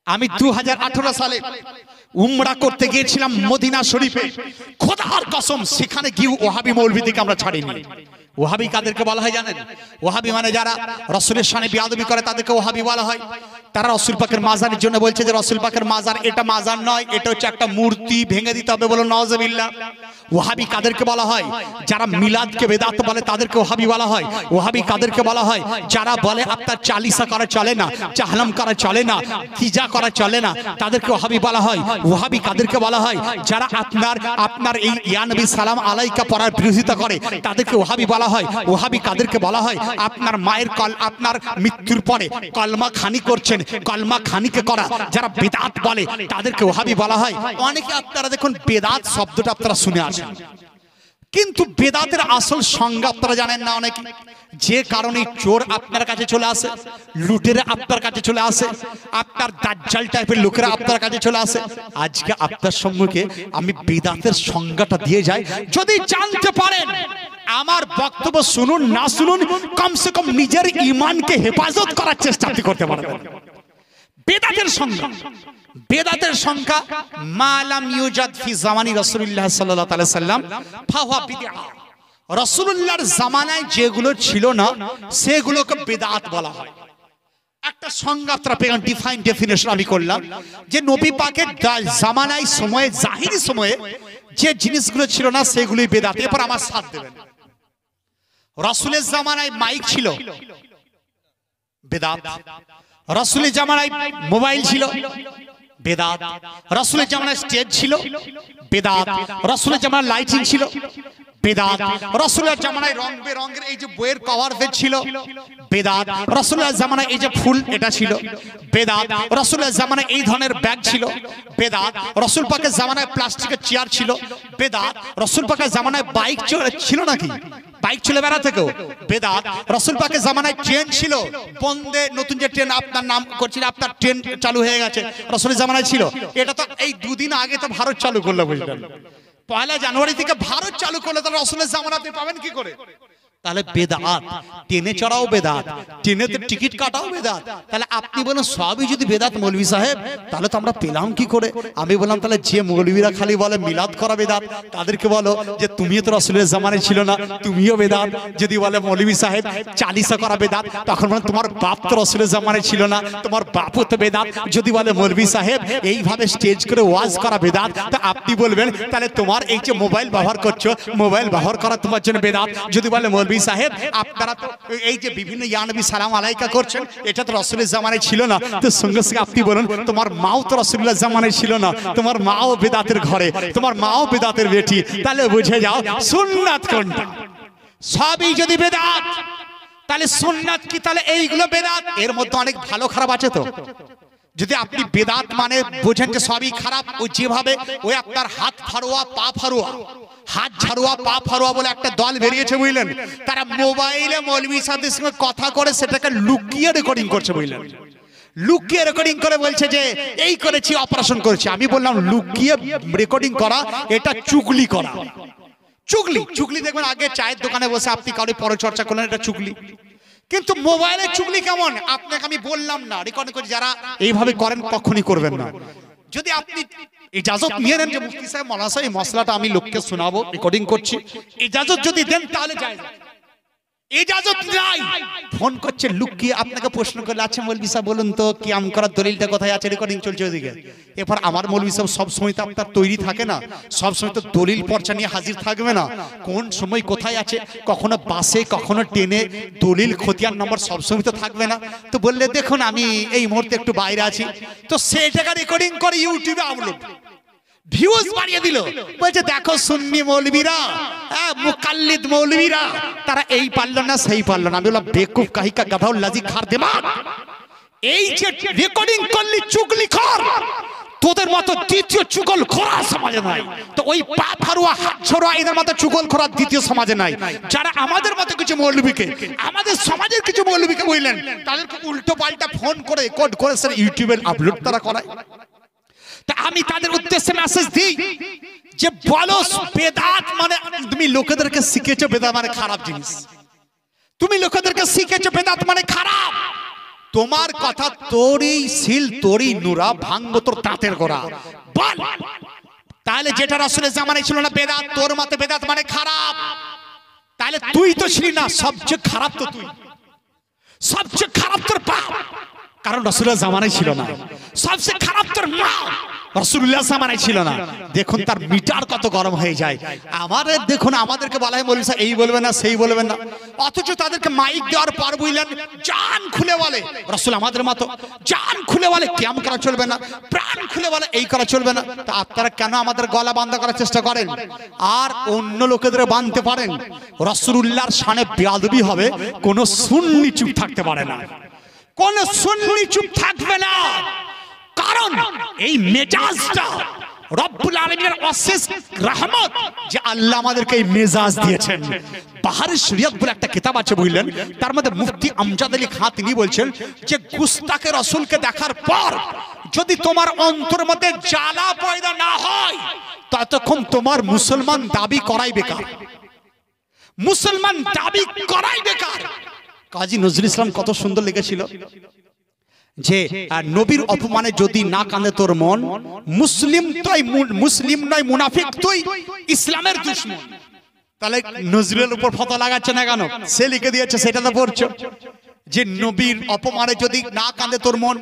আমি 2018 সালে উমরা করতে গিয়েছিলাম মদিনা শরীফে। খোদার কসম সেখানে গিয়ে ওয়াহাবি মৌলবীদেরকে আমরা ছাড়িনি। ওয়াহাবি কাদেরকে বলা হয় জানেন? ওয়াহাবি মানে যারা রাসূলের শানে বেয়াদবি করে তাদেরকে ওয়াহাবি বলা হয়। তারা রাসূল পাকের মাজারের জন্য বলছে যে রাসূল পাকের মাজার এটা মাজার নয়, এটা হচ্ছে একটা মূর্তি, ভেঙে দিতে হবে, বলো নাউজুবিল্লাহ। ওয়াহাবি কাদেরকে বলা হয়? যারা মিলাদকে বেদাত বলে তাদেরকে ওয়াহাবি বলা হয়। ওয়াহাবি কাদেরকে বলা হয়? যারা বলে আপনার চালিসা করা চলে না, চাহলাম করা চলে না, তিজা করা চলে না, তাদেরকে ওয়াহাবি বলা হয়। ওয়াহাবি কাদেরকে বলা হয়? যারা আপনার এই ইয়া নবী সালাম আলাইকা পড়ার বিরোধিতা করে তাদেরকে ওয়াহাবি বলা হয়। ওয়াহাবি কাদেরকে বলা হয়? আপনার মায়ের আপনার মৃত্যুর পরে কলমা খানি করছেন, কলমা খানিকে করা যারা বেদাত বলে তাদেরকে ওয়াহাবি বলা হয়। অনেকে আপনারা দেখুন বেদাত শব্দটা আপনারা শুনে আসেন, কিন্তু বেদাতের আসল সংজ্ঞা আপনারা জানেন না অনেকে। যে কারণে চোর আপনার কাছে চলে আসে, লুটেরা আপনার কাছে চলে আসে, আপনার দাজ্জাল টাইপের লোকেরা আপনার কাছে চলে আসে। আজকে আপনার সম্মুখে আমি বেদাতের সংজ্ঞাটা দিয়ে যাই, যদি জানতে পারেন আমার বক্তব্য শুনুন না শুনুন, কমসে কম নিজের ঈমানকে হেফাজত করার চেষ্টা আপনি করতে পারবেন। বেদাতের সংজ্ঞা, বেদাতের সংখ্যা মালাম ইউজাদ ফি জামানি রাসূলুল্লাহ সাল্লাল্লাহু আলাইহি সাল্লাম ফাহুয়া বিদআ। রাসূলুল্লাহর জামানায় যেগুলো ছিল না সেগুলোকে বেদাত বলা হয়। একটা সংজ্ঞা আপনারা পেলেন, ডেফিনেশন আমি করলাম যে নবী পাকের জামানায় সময়ে, জাহিরি সময়ে যে জিনিসগুলো ছিল না সেগুলোই বেদাত। এরপর আমার সাথ দেবেন। রাসূলের জামানায় মাইক ছিল, বেদাত। রাসূলের জামানায় মোবাইল ছিল, বেদাত। রাসূলের জামানায় স্টেজ ছিল, বেদাত। রাসূলের জামানায় লাইটিং ছিল, বেদাত। রাসূলের জামানায় রং বেরঙের এই যে বইয়ের কভার ছিল, বেদাত। রাসূলের জামানায় এই যে ফুল এটা ছিল, বেদাত। রাসূলের জামানায় এই ধরনের ব্যাগ ছিল, বেদাত। রাসূল পাকের জামানায় প্লাস্টিকের চেয়ার ছিল, বেদাত। রাসূল পাকের জামানায় বাইক ছিল নাকি? বাইক চলে বেড়াতে কেউ, বেদাত। রাসূল পাকের জামানায় ট্রেন ছিল, বন্দে নতুন যে ট্রেন আপনার নাম করছিল, আপনার ট্রেন চালু হয়ে গেছে, রাসূলের জামানায় ছিল। এটা তো এই দুদিন আগে তো ভারত চালু করলো, বুঝলেন? 1 জানুয়ারি থেকে ভারত চালু করলে তাহলে রাসূলের জামানা আপনি পাবেন কি করে? তাহলে বেদাত। ট্রেনে চড়াও বেদাত, ট্রেনেতে টিকিট কাটাও বেদাত। তাহলে আপনি বলেন সবই যদি বেদাত মৌলভী সাহেব, তাহলে তো আমরা পেলাম কি করে? আমি বললাম তাহলে যে মৌলভীরা খালি বলে মিলাদ করা বেদাত, তাদেরকে বলো যে তুমিও তো রাসূলের জামানায় ছিল না, তুমিও বেদাত। যদি বলে মৌলভী সাহেব চালিসা করা বেদাত, তখন বলেন তোমার বাপ তো রাসূলের জামানায় ছিল না, তোমার বাপও তো বেদাত। যদি বলে মৌলভী সাহেব এইভাবে স্টেজ করে ওয়াজ করা বেদাত, তা আপনি বলবেন তাহলে তোমার এই যে মোবাইল ব্যবহার করছো, মোবাইল ব্যবহার করা তোমার জন্য বেদাত। যদি বলে মৌলভী সাহেব আপনারা তো এই যে বিভিন্ন ইয়া নবী সালাম আলাইকা করছেন, এটা তো রাসূলের জামানায় ছিল না, তো সঙ্গে সঙ্গে আপনি বলুন তোমার মাও তো রাসূলুল্লাহর জামানায় ছিল না, তোমার মাও বেদাতের ঘরে, তোমার মাও বেদাতের বেটি। তাহলে বুঝে যাও সুন্নাত কোনটা। সবই যদি বেদাত, তাহলে সুন্নাত কি? তাহলে এইগুলো বেদাত। এর মধ্যে অনেক ভালো খারাপ আছে তো। যদি আপনি বেদাত মানে বোঝেন যে সবই খারাপ, ও যেভাবে ওই আপনার হাত ফারোয়া পা ফারোয়া, হাত ঝাড়ুয়া পা ফারোয়া বলে একটা দল বেরিয়েছে, বুঝলেন? তারা মোবাইলে মৌলভী সাহেবদের সঙ্গে কথা করে সেটাকে লুকিয়ে রেকর্ডিং করছে, বুঝলেন? লুকিয়ে রেকর্ডিং করে বলছে যে এই করেছি, অপারেশন করেছি। আমি বললাম লুকিয়ে রেকর্ডিং করা এটা চুগলি করা। চুগলি, চুগলি দেখবেন আগে চায়ের দোকানে বসে আপনি কারো পরচর্চা করলেন, এটা চুগলি। কিন্তু মোবাইলের চুগলি কেমন আপনাকে আমি বললাম না, রেকর্ডিং করে যারা এইভাবে করেন কখনই করবেন না। যদি আপনি ইজাজত নিয়ে নেন যে মুফতি সাহেব মাওলানা সাহেব এই মশলাটা আমি লোককে শোনাবো, রেকর্ডিং করছি, ইজাজত যদি দেন তাহলে যায়। ইজাজত নাই, ফোন করছে লুকিয়ে আপনাকে প্রশ্ন করলে, আচ্ছা মৌলভী সাহেব বলুন তো কিয়াম করার দলিলটা কোথায় আছে? রেকর্ডিং চলছে ওইদিকে। এরপর আমার মৌলভী সাহেব সব সময় তো আপনার তৈরি থাকে না, সব সময় তো দলিল পর্চা নিয়ে হাজির থাকবে না। কোন সময় কোথায় আছে, কখনো বাসে কখনো ট্রেনে, দলিল খতিয়ান নম্বর সব সময় তো থাকবে না। তো বললে দেখুন আমি এই মুহূর্তে একটু বাইরে আছি, তো সেটাকে রেকর্ডিং করে ইউটিউবে আপলোড, ভিউজ বাড়িয়ে দিল। বলছে দেখো সুন্নি মৌলবীরা, মুকাল্লিদ মৌলবীরা, তারা এই পারল না সেই পারল না। আমি বললাম বেকুফ কাহিকা গাধাউল লাজি খার দেমা, এই যে রেকর্ডিং করলি চুগলি খর, তোদের মতো দ্বিতীয় চুগল খোরা সমাজে নাই। তো ওই পা ফারুয়া হাত ছড়া এদের মতো চুগল খোরা দ্বিতীয় সমাজে নাই। যারা আমাদের মতো কিছু মৌলবীকে, আমাদের সমাজের কিছু মৌলবীকে বললেন, তাদেরকে উল্টো পাল্টা ফোন করে রেকর্ড করে সেটা ইউটিউবে আপলোড তারা করায়। তা আমি তাদের উদ্দেশ্যে মেসেজ দিই যে বলো বেদাত মানে, তুমি লোকেদেরকে শিখেছো বেদাত মানে খারাপ জিনিস, তুমি লোকেদেরকে শিখেছো বেদাত মানে খারাপ, তোমার কথা তোরই সিল তোরই নুরা ভাঙবো তোর দাঁতের গোড়া বল। তাহলে যেটা রাসূলের জামানায় ছিল না বেদাত, তোর মতে বেদাত মানে খারাপ, তাহলে তুই তো ছিলি না, সবচেয়ে খারাপ তো তুই, সবচেয়ে খারাপ তোর বাপ, কারণ রাসূলের জামানায় ছিল না। সবচেয়ে খারাপ তোর মা, রাসূলুল্লাহ জামানায় ছিল না। দেখুন তার মিটার কত গরম হয়ে যায়। আমাদের দেখুন, আমাদেরকে বলা হয় মৌলভী সাহেব এই বলবেন না সেই বলবেন না, অথচ তাদেরকে মাইক দেওয়ার পর বুঝলেন জান খুলে বলে রাসূল আমাদের মতো, জান খুলে বলে কিয়াম করা চলবে না, প্রাণ খুলে বলে এই করা চলবে না। তা আপনারা কেন আমাদের গলা বন্ধ করার চেষ্টা করেন আর অন্য লোকেদের বাঁধতে পারেন? রাসূলুল্লাহর শানে বেয়াদবি হবে, কোন সুন্নি চুপ থাকতে পারে না, কোন সুন্নি চুপ থাকবে না। কারণ এই মেজাজটা রব্বুল আলামিনের অশেষ রহমত যে আল্লাহ আমাদেরকে এই মেজাজ দিয়েছেন। বাহারে শরীয়ত বলে একটা কিতাব আছে বুঝলেন, তার মধ্যে মুফতি আমজাদ আলী খান তিনি বলছেন যে গুস্তাকে রাসূলকে দেখার পর যদি তোমার অন্তরের মধ্যে জ্বালা পয়দা না হয় ততক্ষণ তোমার মুসলমান দাবি করাই বেকার, মুসলমান দাবি করাই বেকার। কাজী নজরুল ইসলাম কত সুন্দর লিখেছিল যে নবীর অপমানে যদি না কাঁদে তোর মন, মুসলিম নয় মুনাফিক তুই, ইসলামের দুশমন। তাহলে নজরুলের উপর ফতোয়া লাগাচ্ছে না কেন? সে লিখে দিয়েছে, সেটা তো পড়ছো যে নবীর অপমানে যদি না কাঁদে তোর মন,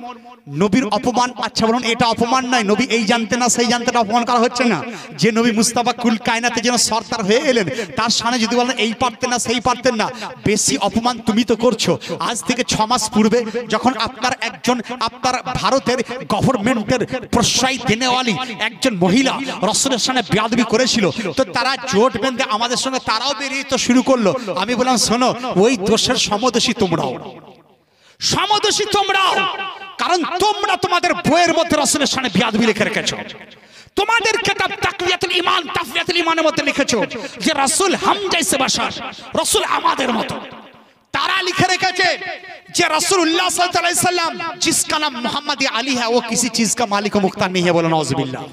নবীর অপমান, আচ্ছা বলুন এটা অপমান নয়? নবী এই জানতে না সেই জানতে অপমান করা হচ্ছে না? যে নবী মুস্তাফা কুল কায়নাতে যেন সরদার হয়ে এলেন, তার সামনে যদি বলেন এই পারতেন না সেই পারতেন না, বেশি অপমান তুমি তো করছো। আজ থেকে 6 মাস পূর্বে যখন আপনার একজন আপনার ভারতের গভর্নমেন্টের প্রশ্রয় দেনেওয়ালি একজন মহিলা রাসূলের সামনে বেয়াদবি করেছিল, তো তারা জোট বেঁধে আমাদের সঙ্গে তারাও বেরিয়ে তো শুরু করলো। আমি বললাম শোনো, ওই দোষের সমদোষী তোমরাও, সমদোষী তোমরাও, কারণ তোমরা তোমাদের বইয়ের মধ্যে রাসূলের সামনে বেয়াদবি লিখে রেখেছো। তোমাদের কিতাব তাকওয়াতুল ঈমান, তাফওয়াতুল ঈমানের মধ্যে লিখেছো যে রাসূল হাম জैसे বাশার, রাসূল আমাদের মতো। তারা লিখে রেখেছে যে রাসূলুল্লাহ সাল্লাল্লাহু আলাইহি সাল্লাম जिसका नाम मोहम्मद अली है वो किसी चीज का मालिक व मुख्तार नहीं है, बोलो नाउजुबिल्लाह।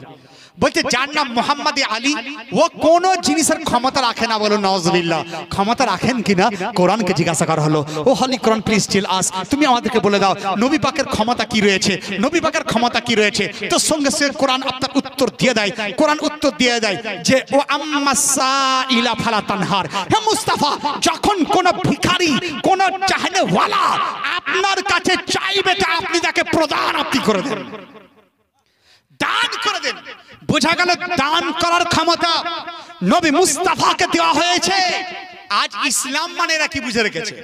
বলতে যার নাম মোহাম্মদ আলী ও কোন জিনিসের ক্ষমতা রাখে না, বলো নাউজুবিল্লাহ। ক্ষমতা রাখেন কিনা কোরআনকে জিজ্ঞাসা করা হলো, ও হলি কোরআন প্লিজ টেল আস, তুমি আমাদেরকে বলে দাও নবী পাকের ক্ষমতা কি রয়েছে, নবী পাকের ক্ষমতা কি রয়েছে। তো সঙ্গে সঙ্গে কোরআন আপনার উত্তর দিয়ে দেয়, কোরআন উত্তর দিয়ে দেয় যে ও আম্মাসাইলা ফালা তানহার, হে মুস্তাফা যখন কোন ভিখারি কোন চাহনেওয়ালা আপনার কাছে চাইবে তা আপনি তাকে প্রদান আপনি করে দেন, দান করে দেন। বোঝা গেল দান করার ক্ষমতা নবী মুস্তাফাকে দেওয়া হয়েছে। আজ ইসলাম মানে এরা কি বুঝে রেখেছে?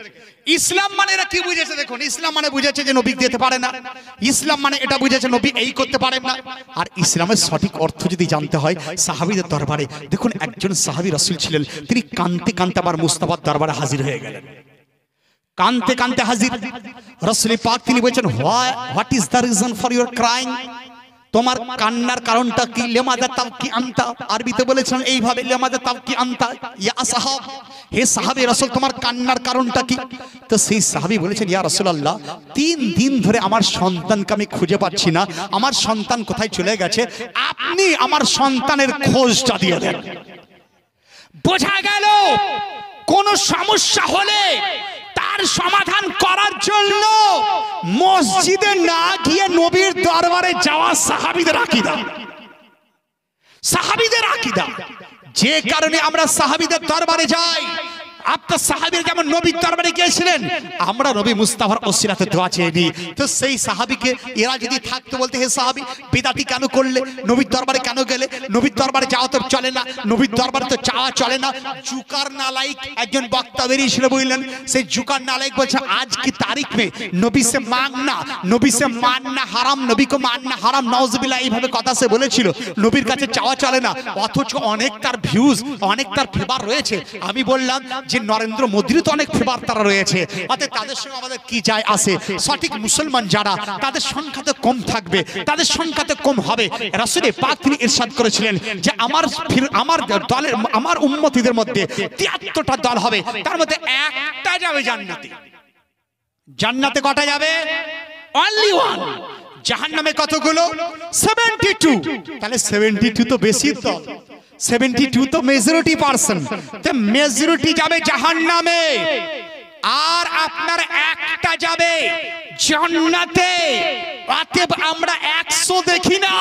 ইসলাম মানে এরা কি বুঝেছে? দেখুন, ইসলাম মানে বুঝেছে যে নবী দিতে পারে না, ইসলাম মানে এটা বুঝেছে নবী এই করতে পারেন না। আর ইসলামের সঠিক অর্থ যদি জানতে হয় সাহাবীদের দরবারে দেখুন, একজন সাহাবী রাসূল ছিলেন, তিনি কাঁদতে কাঁদতে আবার মুস্তাফার দরবারে হাজির হয়ে গেলেন, কাঁদতে কাঁদতে হাজির। রাসূল পাক তিনি বলেছেন what is the reason for your crying, তোমার কান্নার কারণটা কি? লিমাযা তাবকি আনতা, আরবিতে বলেছেন এইভাবে লিমাযা তাবকি আনতা ইয়া আসহাব, হে সাহাবী রাসূল তোমার কান্নার কারণটা কি? তো সেই সাহাবী বলেছেন ইয়া রাসূলুল্লাহ 3 দিন ধরে আমার সন্তানকে আমি খুঁজে পাচ্ছি না, আমার সন্তান কোথায় চলে গেছে, আপনি আমার সন্তানের খোঁজটা দিয়ে দেন। বোঝা গেল কোন সমস্যা হলে তার সমাধান করার জন্য মসজিদে না গিয়ে নবীর দরবারে যাওয়া সাহাবীদের আকীদা, সাহাবীদের আকীদা। যে কারণে আমরা সাহাবীদের দরবারে যাই, আপনার সাহাবীরা যেমন নবীর দরবারে গিয়েছিলেন, আমরা নবী মুস্তাফার ওসিলাতে দোয়া চেয়ে নিই। তো সেই সাহাবীকে এরা যদি থাকতো বলতে হে সাহাবী বিদাতি কেন করলে, নবীর দরবারে কেন গেলে, নবীর দরবারে যাওয়া তো চলে না, নবীর দরবারে তো যাওয়া চলে না। জুকার নালাইক একজন বক্তা বেরিয়েছিল বুঝলেন, সেই জুকার নালাইক বলছে আজ কি তারিখ মে নবী সে মাংনা, নবী সে মাননা হারাম, নবী কো মাননা হারাম, নাউজুবিল্লাহ এইভাবে কথা সে বলেছিল। নবীর কাছে যাওয়া চলে না, অথচ অনেক তার ভিউজ, অনেক তার ফেভার রয়েছে। আমি বললাম যে নরেন্দ্র মোদীর তো অনেক ফেভার তারা রয়েছে, অতএব তাদের সঙ্গে আমাদের কি যায় আসে? সঠিক মুসলমান যারা তাদের সংখ্যাতে কম থাকবে, তাদের সংখ্যাতে কম হবে। রাসূল পাক তিনি ইরশাদ করেছিলেন যে আমার দলের, আমার উম্মতীদের মধ্যে 73টা দল হবে, তার মধ্যে একটা যাবে জান্নাতে। জান্নাতে কটা যাবে? Only one. জাহান্নামে কতগুলো? 72। তাহলে 72 তো বেশি দল, 72 তো মেজরিটি পার্সন, তো মেজরিটি যাবে জাহান্নামে আর আপনার একটা যাবে জান্নাতে। অতএব আমরা 100 দেখি না,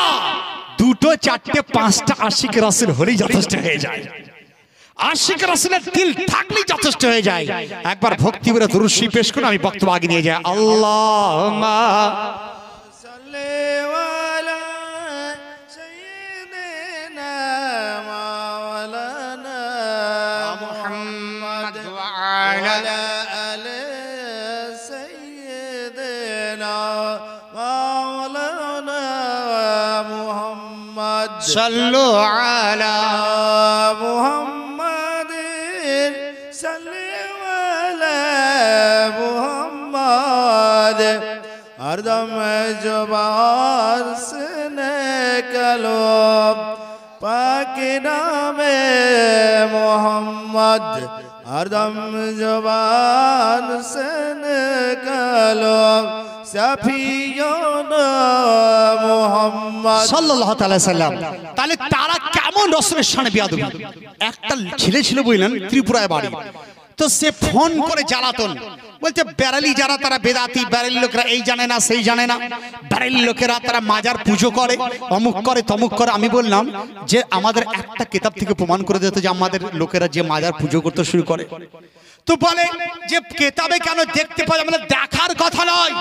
2, 4, 5টা আশিক রাসূল হলেই যথেষ্ট হয়ে যায়। আশিক রাসূলের দিল থাকলেই যথেষ্ট হয়ে যায়। একবার ভক্তি করে দুরূদ শরীফ পেশ করুন, আমি বক্তব্য আগে নিয়ে যাই। আল্লাহুম্মা সাল্লি আলা সাইয়্যিদিনা মাওলানা মুহাম্মদ ওয়া আলা আলি সাইয়্যিদিনা মাওলানা মুহাম্মদ সাল্লু আলা মুহাম্মদ हरदम जुबान से निकलो पाक नामे मोहम्मद, हरदम जुबान से निकलो सफियोना मोहम्मद সাল্লাল্লাহু তাআলা সাল্লাম। তাহলে তারা কেমন রাসূলের শানে বেয়াদবি। একটা ছেলে ছিল বুঝলেন ত্রিপুরায় বাড়ি, তো সে ফোন করে জ্বালাতন বলছে বেরালি যারা তারা বেদাতি, বেরালি লোকেরা এই জানে না সেই জানে না, বেরালি লোকেরা তারা মাজার পুজো করে, অমুক করে তমুক করে। আমি বললাম যে আমাদের একটা কিতাব থেকে প্রমাণ করে দিতে যে আমাদের লোকেরা যে মাজার পুজো করতে শুরু করে। তো বলে যে কিতাবে কেন দেখতে পাই, আমরা দেখার কথা নয়।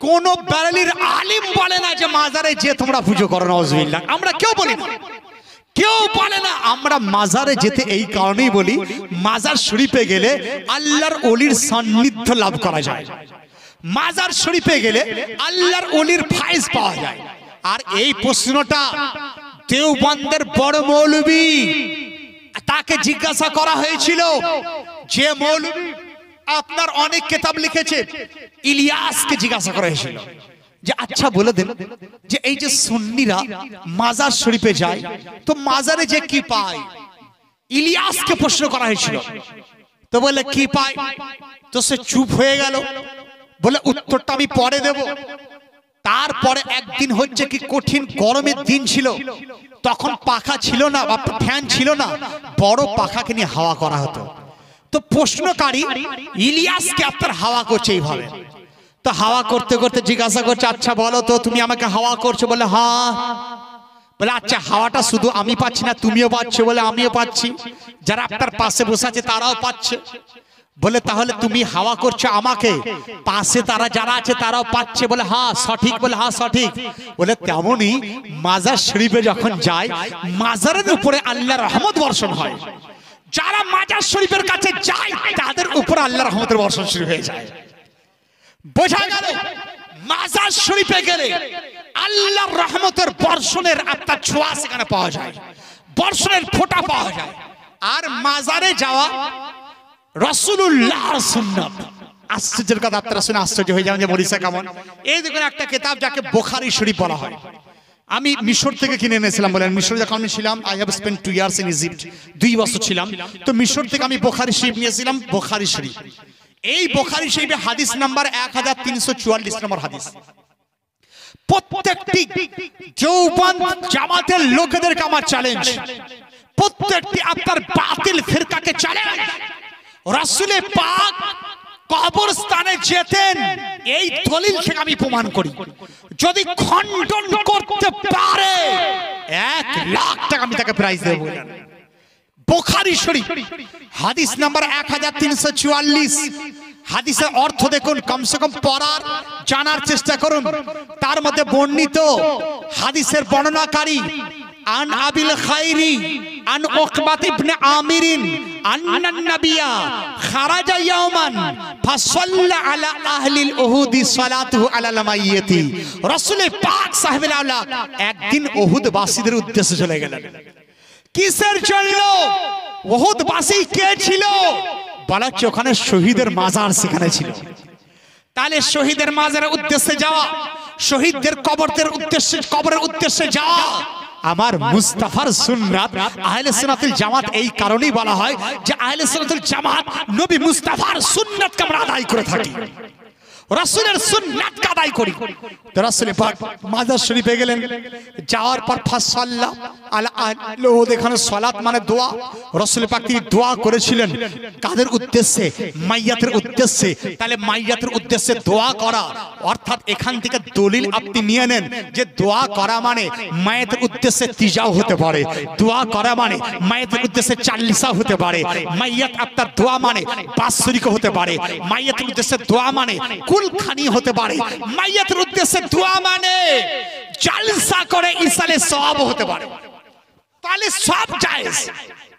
কোন বেরালির আলিম বলে না যে মাজারে যে তোমরা পুজো করো, নাউজুবিল্লাহ। আমরা কেউ বলি না, কেউ বলে না। আমরা মাজারে যেতে এই কারণেই বলি, মাজার শরীফে গেলে আল্লাহর ওলির সান্নিধ্য লাভ করা যায়। মাজার শরীফে গেলে আল্লাহর ওলির ফায়েজ পাওয়া যায়। আর এই প্রশ্নটা দেওবন্দের বড় মৌলবী, তাকে জিজ্ঞাসা করা হয়েছিল, যে মৌলবী আপনার অনেক কিতাব লিখেছে, ইলিয়াসকে জিজ্ঞাসা করা হয়েছিল যে আচ্ছা বলে দেন যে এই যে সুন্নিরা মাজার শরীফে যায়, তো মাজারে যে কি পায়। ইলিয়াসকে প্রশ্ন করা হয়েছিল, তো বলে কি পায়। তো সে চুপ হয়ে গেল, বলে উত্তরটা আমি পরে দেব। তারপরে একদিন হচ্ছে কি কঠিন গরমের দিন ছিল, তখন পাখা ছিল না বা ফ্যান ছিল না, বড় পাখাকে নিয়ে হাওয়া করা হতো। তো প্রশ্নকারী ইলিয়াসকে আপনার হাওয়া করছে এইভাবে। তো হাওয়া করতে করতে জিজ্ঞাসা করছে আচ্ছা বলো তো তুমি আমাকে হাওয়া করছো, বলে হ্যাঁ। বলে আচ্ছা হাওয়াটা শুধু আমি পাচ্ছি না, তুমিও পাচ্ছ? বলে আমিও পাচ্ছি, যারা আপনার পাশে বসে আছে তারাও পাচ্ছে। বলে তাহলে তুমি হাওয়া করছো আমাকে, পাশে তারা যারা আছে তারাও পাচ্ছে? বলে হ্যাঁ সঠিক। বলে হ্যাঁ সঠিক। বলে তেমনি মাজার শরীফে যখন যায়, মাজারের উপরে আল্লাহর রহমত বর্ষণ হয়। যারা মাজার শরীফের কাছে যায় তাদের উপর আল্লাহর রহমতের বর্ষণ শুরু হয়ে যায়। বোঝা গেল মাজার শরীফে গেলে আল্লাহর রহমতের বর্ষণের আপনার ছোঁয়া সেখানে পাওয়া যায়, বর্ষণের ফোঁটা পাওয়া যায়। আর মাজারে যাওয়া রাসূলুল্লাহর সুন্নাত। আশ্চর্যের কথা, আপনারা শুনে আশ্চর্য হয়ে যাবেন যে মরিসা কেমন। এই দেখুন একটা কিতাব যাকে বুখারী শরীফ বলা হয়, আমি মিশর থেকে কিনে এনেছিলাম। বলেন মিশরে যখন আমি ছিলাম, I have spent 2 years in Egypt, 2 বছর ছিলাম। তো মিশর থেকে আমি বুখারী শরীফ নিয়েছিলাম। বুখারী শরীফ, এই বুখারী শরীফে হাদিস নাম্বার 1344 নম্বর হাদিস। প্রত্যেকটি দেওবন্দ জামাতের লোকেদেরকে আমার চ্যালেঞ্জ, প্রত্যেকটি আপনার বাতিল ফিরকাকে চ্যালেঞ্জ। রাসূলে পাক কবরস্থানে যেতেন, এই দলিল থেকে আমি প্রমাণ করি। যদি খণ্ডন করতে পারে 1 লাখ টাকা আমি তাকে প্রাইজ দেব। বুখারী শরীফ হাদিস নাম্বার 1344। হাদিসের অর্থ দেখুন, কমসে কম পড়ার জানার চেষ্টা করুন। তার মধ্যে বর্ণিত হাদিসের বর্ণনাকারী আন আবিল খাইরি আন উকবাত ইবনে আমিরিন আন্নান নাবিয়্যা খারাজা ইয়াওমান ফাসাল্লা আলা আহলিল উহুদি সালাতুহু আলাল মাইয়িতি। রাসূল পাক সাহেবে আওলা একদিন উহুদ বাসীদের উদ্দেশ্যে চলে গেলেন। কিসের জন্য? উহুদবাসী কে ছিল? বলা হচ্ছে ওখানে শহীদের মাজার সেখানে ছিল। তাহলে শহীদের মাজারের উদ্দেশ্যে যাওয়া, শহীদদের কবরের উদ্দেশ্যে যাওয়া আমার মুস্তাফার সুন্নাত। আহলে সুন্নাতুল জামাত এই কারণেই বলা হয় যে আহলে সুন্নাতুল জামাত নবী মুস্তাফার সুন্নাতকে আমরা আদায় করে থাকি। রাসূলের সুন্নাত আদায় করি। তো রাসূল পাক মাজার শরীফে গেলেন, যাওয়ার পর ফাসাল্লা আলা আহলি উহুদ, এখানে সালাত মানে দোয়া। রাসূল পাক তিনি দোয়া করেছিলেন কাদের উদ্দেশ্যে? মাইয়াতের উদ্দেশ্যে। তাহলে মাইয়াতের উদ্দেশ্যে দোয়া করা, অর্থাৎ এখান থেকে দলিল আপনি নিয়ে নেন যে দোয়া করা মানে মাইয়াতের উদ্দেশ্যে তিজাও হতে পারে, দোয়া করা মানে মাইয়াতের উদ্দেশ্যে চাল্লিশা হতে পারে, মাইয়াত আপনার দোয়া মানে বাৎসরিক হতে পারে, মাইয়াতের উদ্দেশ্যে দোয়া মানে কুলখানি হতে পারে, মাইয়াতের উদ্দেশ্যে দোয়া মানে জালসা করে ইসালে সওয়াব হতে পারে। তাহলে সব জায়েজ।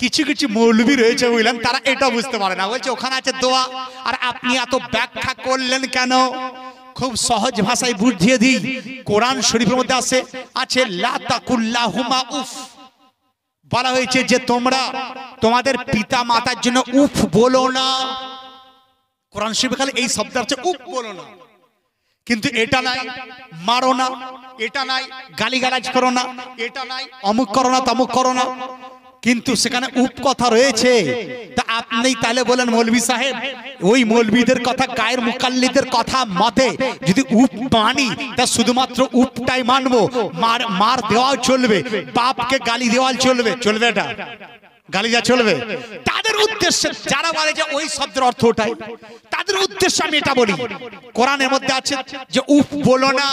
কিছু কিছু মৌলবি রয়েছে বুঝলেন, তারা এটা বুঝতে পারে না, বলছে ওখানে আছে দোয়া আর আপনি এত ব্যাখ্যা করলেন কেন? খুব সহজ ভাষায় বুঝিয়ে দিই। কোরআন শরীফের মধ্যে আছে লা তাকুল্লাহুমা উফ, বলা হয়েছে যে তোমরা তোমাদের পিতা মাতার জন্য উফ বলো না। কোরআন শরীফে খালি এই শব্দ আছে উফ বলো না, কিন্তু এটা নাই মারো না, এটা নাই গালিগালাজ করো না, এটা নাই অমুক করো না তমুক করো না, কিন্তু সেখানে উপ কথা রয়েছে। তা আপনি তাহলে বলেন মৌলভী সাহেব, ওই মৌলভীদের কথা গায়ের মুকাল্লিদের কথা মতে যদি উপ মানি তা শুধুমাত্র উপটাই মানবো, মার দেওয়াও চলবে, বাপকে গালি দেওয়া চলবে? চলবে এটা? গালি যা চলবে? তাদের উদ্দেশ্যে যারা বলে যে ওই শব্দের অর্থ ওটাই, তাদের উদ্দেশ্যে আমি এটা বলি। কোরআনের মধ্যে আছে যে উফ বলো না,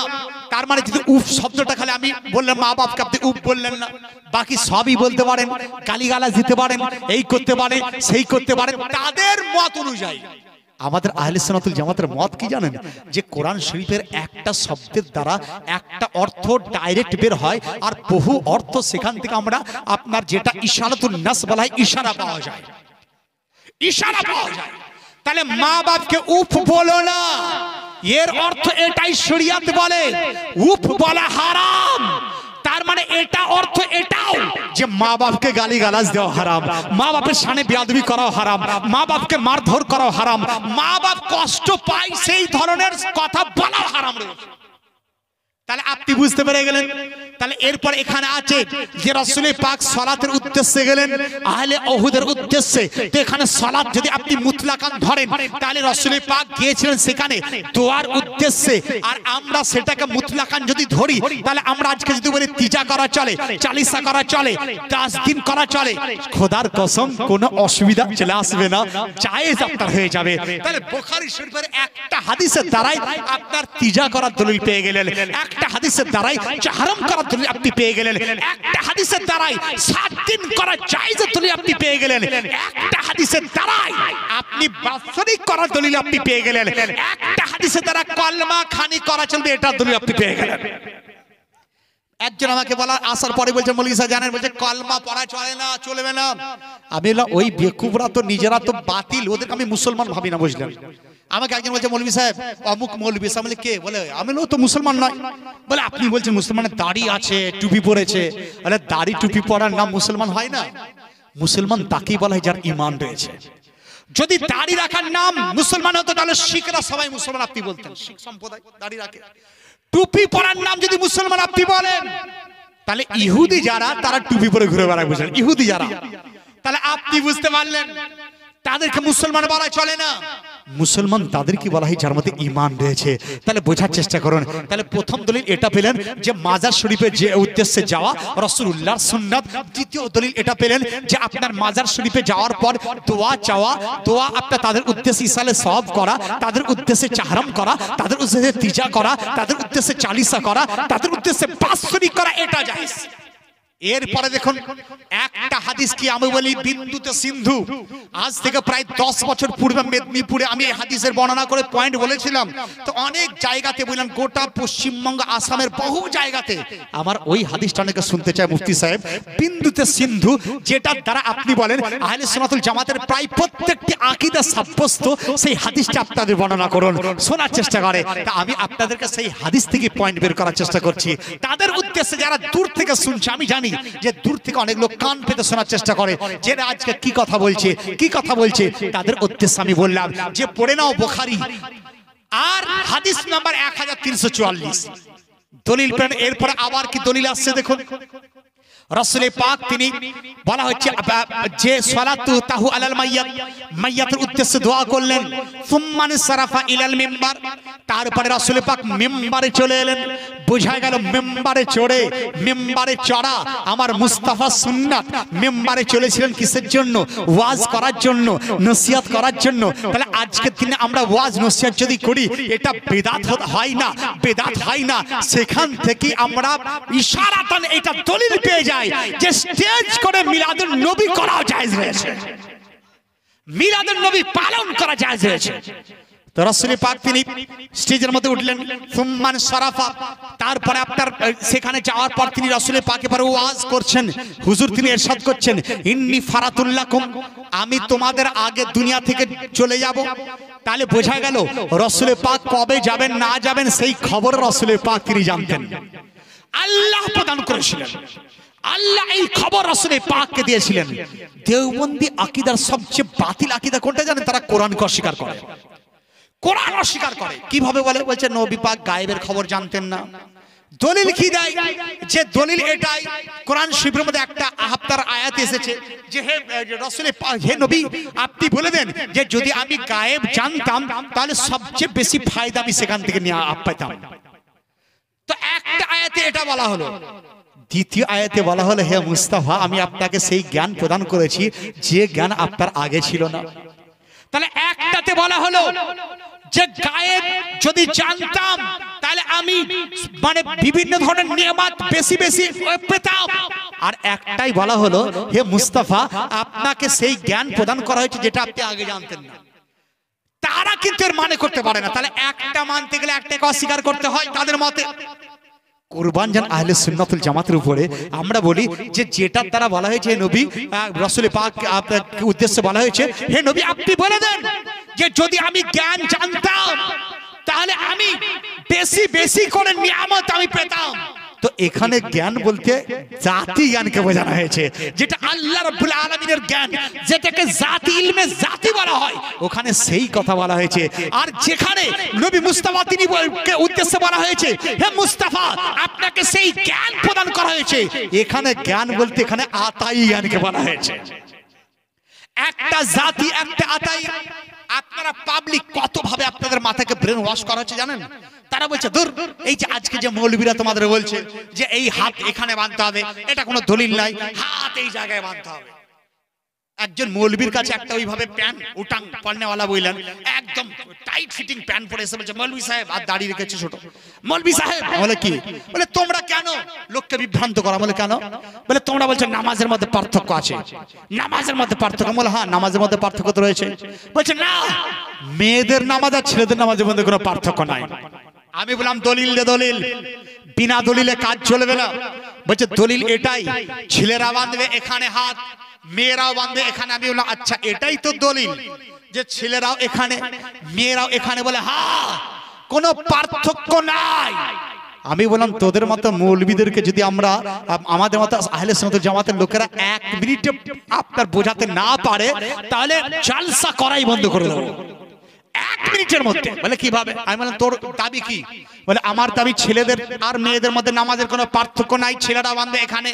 তার মানে যদি উফ শব্দটা খালি আমি বললাম মা বাপকে আপনি উফ বললেন না, বাকি সবই বলতে পারেন, গালিগালাজ দিতে পারেন, এই করতে পারেন সেই করতে পারেন, তাদের মত অনুযায়ী। আমাদের আহলে সুন্নাতুল জামাতের মত কি জানেন? যে কোরআন শরীফের একটা শব্দের দ্বারা একটা অর্থ ডাইরেক্ট বের হয় আর বহু অর্থ সেখান থেকে আমরা আপনার যেটা ইশারাতুন নাস বলা হয়, ইশারা পাওয়া যায়, ইশারা পাওয়া যায়। তাহলে মা বাপকে উফ বলো না, এর অর্থ এটাই শরীয়ত বলে উফ বলা হারাম। তার মানে এটা অর্থ এটাও যে মা বাপকে গালি গালাজ দেওয়া হারাম, মা বাপের সামনে বেয়াদবি করাও হারাম, মা বাপকে মারধর করাও হারাম, মা বাপ কষ্ট পায় সেই ধরনের কথা বলাও হারাম রয়েছে। তাহলে আপনি বুঝতে পেরে গেলেন। তাহলে এরপর এখানে আছে যে রাসূল পাক সালাতের উদ্দেশ্যে গেলেন আহলে উহুদের উদ্দেশ্যে। তো এখানে সালাত যদি আপনি মুতলাকান ধরেন তাহলে রাসূল পাক গিয়েছিলেন সেখানে দোয়ার উদ্দেশ্যে, আর আমরা সেটাকে মুতলাকান যদি ধরি তাহলে আমরা আজকে যদি বলি তিজা করা চলে, চালিসা করা চলে, 10 দিন করা চলে, খোদার কসম কোনো অসুবিধা চলে আসবে না, জায়েজ আপনার হয়ে যাবে। তাহলে বুখারী শরীফের একটা হাদিসের দ্বারাই আপনার তিজা করার দলিল পেয়ে গেলেন, একটা হাদিসের দ্বারাই হারাম করার দলিল আপনি পেয়ে গেলেন, একটা হাদিসের দ্বারাই 7 দিন করা জায়েজের দলিল আপনি পেয়ে গেলেন, একটা হাদিসের দ্বারাই আপনি বাৎসরিক করার দলিল আপনি পেয়ে গেলেন, একটা হাদিসের দ্বারা কলমা খানি করা চলবে এটার দলিল আপনি পেয়ে গেলেন। একজন আমাকে বলা আসার পরে বলছে মৌলভী সাহেব জানেন, বলছে কলমা পড়া চলে না, চলবে না। আমি বললাম ওই বেকুবরা তো নিজেরা তো বাতিল, ওদেরকে আমি মুসলমান ভাবি না, বুঝলেন? আমাকে একজন বলছে মৌলভী সাহেব অমুক মৌলভী সাহেব, বলে কে? বলে আমি তো মুসলমান নয়। বলে আপনি বলছেন মুসলমানের দাড়ি আছে, টুপি পরেছে। আরে দাড়ি টুপি পরার নাম মুসলমান হয় না? মুসলমান তাকেই বলা হয় যার ঈমান রয়েছে। যদি দাড়ি রাখার নাম মুসলমান হতো তাহলে শিখরা সবাই মুসলমান আপনি বলতেন, শিখ সম্প্রদায় দাড়ি রাখে। টুপি পরার নাম যদি মুসলমান আপনি বলেন তাহলে ইহুদি যারা তারা টুপি পরে ঘুরে বেড়ায়, বুঝলেন? ইহুদি যারা, তাহলে আপনি বুঝতে পারলেন তাদেরকে মুসলমান বলা চলে না। মুসলমান তাদেরকে বলা হয় যার মধ্যে ঈমান রয়েছে। তাহলে বোঝার চেষ্টা করুন। তাহলে প্রথম দলিল এটা পেলেন যে মাজার শরীফে যে উদ্দেশ্যে যাওয়া রাসূলুল্লাহর সুন্নাত। দ্বিতীয় দলিল এটা পেলেন যে আপনার মাজার শরীফে যাওয়ার পর দোয়া চাওয়া, দোয়া আপনার তাদের উদ্দেশ্যে ইসালে সওয়াব করা, তাদের উদ্দেশ্যে চাহরাম করা, তাদের উদ্দেশ্যে তিজা করা, তাদের উদ্দেশ্যে চালিসা করা, তাদের উদ্দেশ্যে বাৎসরিক করা, এটা জায়েজ। এরপরে দেখুন একটা হাদিস কি আমি বলি বিন্দুতে সিন্ধু, আজ থেকে প্রায় 10 বছর পূর্বে মেদিনীপুরে আমি এই হাদিসের বর্ণনা করে পয়েন্ট বলেছিলাম। তো অনেক জায়গাতে বললাম, গোটা পশ্চিমবঙ্গ আসামের বহু জায়গাতে আমার ওই হাদিসটা অনেকে শুনতে চায় মুফতি সাহেব। বিন্দুতে সিন্ধু যেটার দ্বারা আপনি বলেন আহলে সুন্নাতুল জামাতের প্রায় প্রত্যেকটি আকীদা সাব্যস্ত, সেই হাদিসটা আপনাদের বর্ণনা করুন, শোনার চেষ্টা করে। তা আমি আপনাদেরকে সেই হাদিস থেকে পয়েন্ট বের করার চেষ্টা করছি। তাদের উদ্দেশ্যে যারা দূর থেকে শুনছে, আমি জানি যে দূর থেকে অনেক লোক কান পেতে শোনার চেষ্টা করে যে আজকে কি কথা বলছে, কি কথা বলছে, তাদের উদ্দেশ্যে আমি বললাম যে পড়ে নাও বুখারী আর হাদিস নাম্বার 1344 দলিল পেন। এরপরে আবার কি দলিল আসছে দেখুন, রাসূল পাক তিনি বলা হচ্ছে যে সালাতু তাহু আলাল মাইয়াত, মাইয়াতের উদ্দেশ্যে দোয়া করলেন, সুম্মান সারাফা ইলাল মিম্বার, তারপরে রাসূল পাক মিম্বারে চলে এলেন। বোঝা গেল মিম্বারে চড়ে, মিম্বারে চড়া আমার মুস্তাফা সুন্নাত। মিম্বারে চলেছিলেন কিসের জন্য? ওয়াজ করার জন্য, নসিহত করার জন্য। তাহলে আজকের দিনে আমরা ওয়াজ নসিহত যদি করি এটা বেদাত হয় না, বেদাত হয় না। সেখান থেকে আমরা ইশারাতান এটা দলিল পেয়ে যাই যে স্টেজ করে মিলাদুন নবী করা জায়েজ রয়েছে, মিলাদুন নবী পালন করা জায়েজ রয়েছে। তো রাসূল পাক তিনি স্টেজের মধ্যে উঠলেন, সুম্মান সারাফা, তারপরে আপনার সেখানে যাওয়ার পর তিনি রাসূল পাকের পরে ওয়াজ করছেন। হুজুর তিনি ইরশাদ করছেন, ইন্নী ফারাতুল্লাকুম, আমি তোমাদের আগে দুনিয়া থেকে চলে যাব। তাহলে বোঝা গেল রাসূল পাক কবে যাবেন না যাবেন সেই খবর রাসূল পাক তিনি জানতেন, আল্লাহ প্রদান করেছিলেন। আল্লাহ এই খবর রাসূল পাককে দিয়েছিলেন। দেওবন্দি আকীদার সবচেয়ে বাতিল আকীদা কোনটা জানেন? তারা কোরআনকে অস্বীকার করে, কোরআন অস্বীকার করে। কিভাবে বলে? বলছে নবী পাক গায়েবের খবর জানতেন না। দলিল কি দেয়? যে দলিল এটাই, কোরআন শরীফের মধ্যে একটা আপনার আয়াত এসেছে যে হে রাসূল পাক, হে নবী আপনি বলে দেন যে যদি আমি গায়েব জানতাম তাহলে সবচেয়ে বেশি ফায়দা আমি সেখান থেকে নিয়ে পেতাম। তো একটা আয়াতে এটা বলা হলো। দ্বিতীয় আয়াতে বলা হলো, হে মুস্তাফা আমি আপনাকে সেই জ্ঞান প্রদান করেছি যে জ্ঞান আপনার আগে ছিল না। তাহলে একটাতে বলা হলো যে গায়েব যদি জানতাম তাহলে আমি মানে বিভিন্ন ধরনের নিয়ামত বেশি বেশি পেতাম। আর একটাই বলা হলো, হে মুস্তাফা আপনাকে সেই জ্ঞান প্রদান করা হয়েছে যেটা আপনি আগে জানতেন না। তারা কিন্তু এর মানে করতে পারে না। তাহলে একটা মানতে গেলে একটাকে অস্বীকার করতে হয় তাদের মতে। কুরবান জান আহলে সুন্নাতুল জামাতের উপরে আমরা বলি যে যেটা তারা বলা হয়েছে, হে নবী রাসূল পাক আপনার উদ্দেশ্যে বলা হয়েছে, হে নবী আপনি বলে দেন যে যদি আমি জ্ঞান জানতাম তাহলে আমি বেশি বেশি করে নিয়ামত আমি পেতাম। তো এখানে জ্ঞান বলতে জাতি জ্ঞানকে বোঝানো হয়েছে, যেটা আল্লাহ রাব্বুল আলামিনের জ্ঞান, যেটাকে জাতি ইলমে জাতি বলা হয়, ওখানে সেই কথা বলা হয়েছে। আর যেখানে নবী মুস্তাফা তিনি উদ্দেশ্যে বলা হয়েছে, হে মুস্তাফা আপনাকে সেই জ্ঞান প্রদান করা হয়েছে, এখানে জ্ঞান বলতে এখানে আতাই জ্ঞানকে বলা হয়েছে। একটা জাতি একটা আতাই। আপনারা পাবলিক কত ভাবে আপনাদের মাথাকে ব্রেন ওয়াশ করা হচ্ছে জানেন? তারা বলছে দূর, এই যে আজকে যে মৌলবীরা তোমাদের বলছে যে এই হাত এখানে বাঁধতে হবে, এটা কোনো দলিল নাই, হাত এই জায়গায় বাঁধতে হবে। একজন মৌলবীর কাছে একটা ওইভাবে প্যান্ট উটাং পড়নেওয়ালা বললেন, একদম টাইট ফিটিং প্যান্ট পরে এসে বলছে, মৌলবী সাহেব আর দাড়ি রেখেছে ছোট। মৌলবী সাহেব বলে কি? বলে তোমরা কেন লোককে বিভ্রান্ত করা? বলে কেন? বলে তোমরা বলছো নামাজের মধ্যে পার্থক্য আছে। নামাজের মধ্যে পার্থক্য? বলে হ্যাঁ নামাজের মধ্যে পার্থক্য তো রয়েছে। বলছে না, মেয়েদের নামাজ আর ছেলেদের নামাজের মধ্যে কোনো পার্থক্য নাই। আমি বললাম দলিল দে দলিল, বিনা দলিলে কাজ চলবে না। বলছে দলিল এটাই, ছেলেরা বাঁধবে এখানে হাত, মেয়েরাও বাঁধবে এখানে। আমি বললাম আচ্ছা এটাই তো দলিল যে ছেলেরাও এখানে মেয়েরাও এখানে। বলে হ্যাঁ কোনো পার্থক্য নাই। আমি বললাম তোদের মতো মৌলবীদেরকে যদি আমরা আমাদের মতো আহলে সুন্নাত জামাতের লোকেরা 1 মিনিটে আপনার বোঝাতে না পারে তাহলে জালসা করাই বন্ধ করে দেবো 1 মিনিটের মধ্যে। বলে কিভাবে? আমি বললাম তোর দাবি কি? বলে আমার দাবি ছেলেদের আর মেয়েদের মধ্যে নামাজের কোনো পার্থক্য নাই, ছেলেরা বাঁধবে এখানে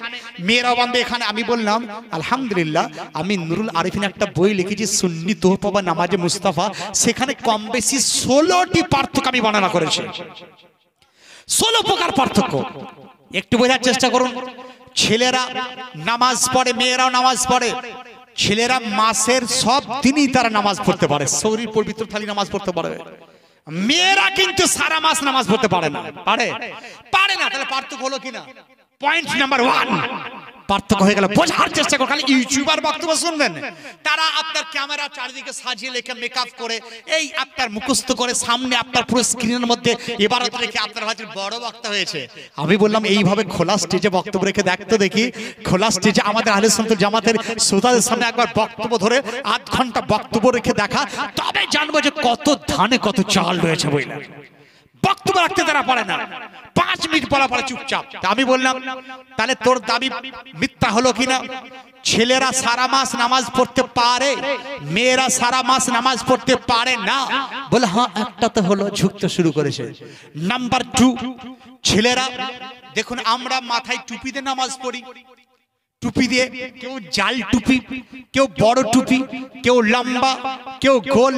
মেয়েরাও বাঁধবে এখানে। আমি বললাম আলহামদুলিল্লাহ, আমি নুরুল আরিফিন একটা বই লিখেছি সুন্নি তোহফা বা নামাজে মুস্তাফা, সেখানে কম বেশি 16টি পার্থক্য আমি বর্ণনা করেছি। 16 প্রকার পার্থক্য। একটু বোঝার চেষ্টা করুন। ছেলেরা নামাজ পড়ে, মেয়েরাও নামাজ পড়ে। ছেলেরা মাসের সব দিনই তারা নামাজ পড়তে পারে, শরীর পবিত্র থালি নামাজ পড়তে পারে। মেয়েরা কিন্তু সারা মাস নামাজ পড়তে পারে না। পারে? পারে না। তাহলে পার্থক্য হলো কিনা? পয়েন্ট নাম্বার 1 পার্থক্য হয়ে গেল। বোঝার চেষ্টা করুন। খালি ইউটিউবার বক্তব্য শুনবেন, তারা আপনার ক্যামেরা চারিদিকে সাজিয়ে লেখে মেকআপ করে এই আপনার মুখস্থ করে সামনে আপনার পুরো স্ক্রিনের মধ্যে ইবারত রেখে আপনার ভাবছেন বড় বক্তা হয়েছে। আমি বললাম এইভাবে খোলা স্টেজে বক্তব্য রেখে দেখতে দেখি, খোলা স্টেজে আমাদের আহলে সুন্নাত জামাতের শ্রোতাদের সামনে একবার বক্তব্য ধরে 8 ঘন্টা বক্তব্য রেখে দেখা, তবে জানবো যে কত ধানে কত চাল রয়েছে। বললেন বক্তব্য রাখতে তারা পারে না, 5 মিনিট বলা পরে চুপচাপ। আমি বললাম তাহলে তোর দাবি মিথ্যা হলো কিনা? ছেলেরা সারা মাস নামাজ পড়তে পারে, মেয়েরা সারা মাস নামাজ পড়তে পারে না। বলে হ্যাঁ একটা তো হলো, ঝুঁকতে শুরু করেছে। নাম্বার 2, ছেলেরা দেখুন আমরা মাথায় টুপি দিয়ে নামাজ পড়ি, টুপি দিয়ে, কেউ জাল টুপি, কেউ বড় টুপি, কেউ লম্বা, কেউ গোল,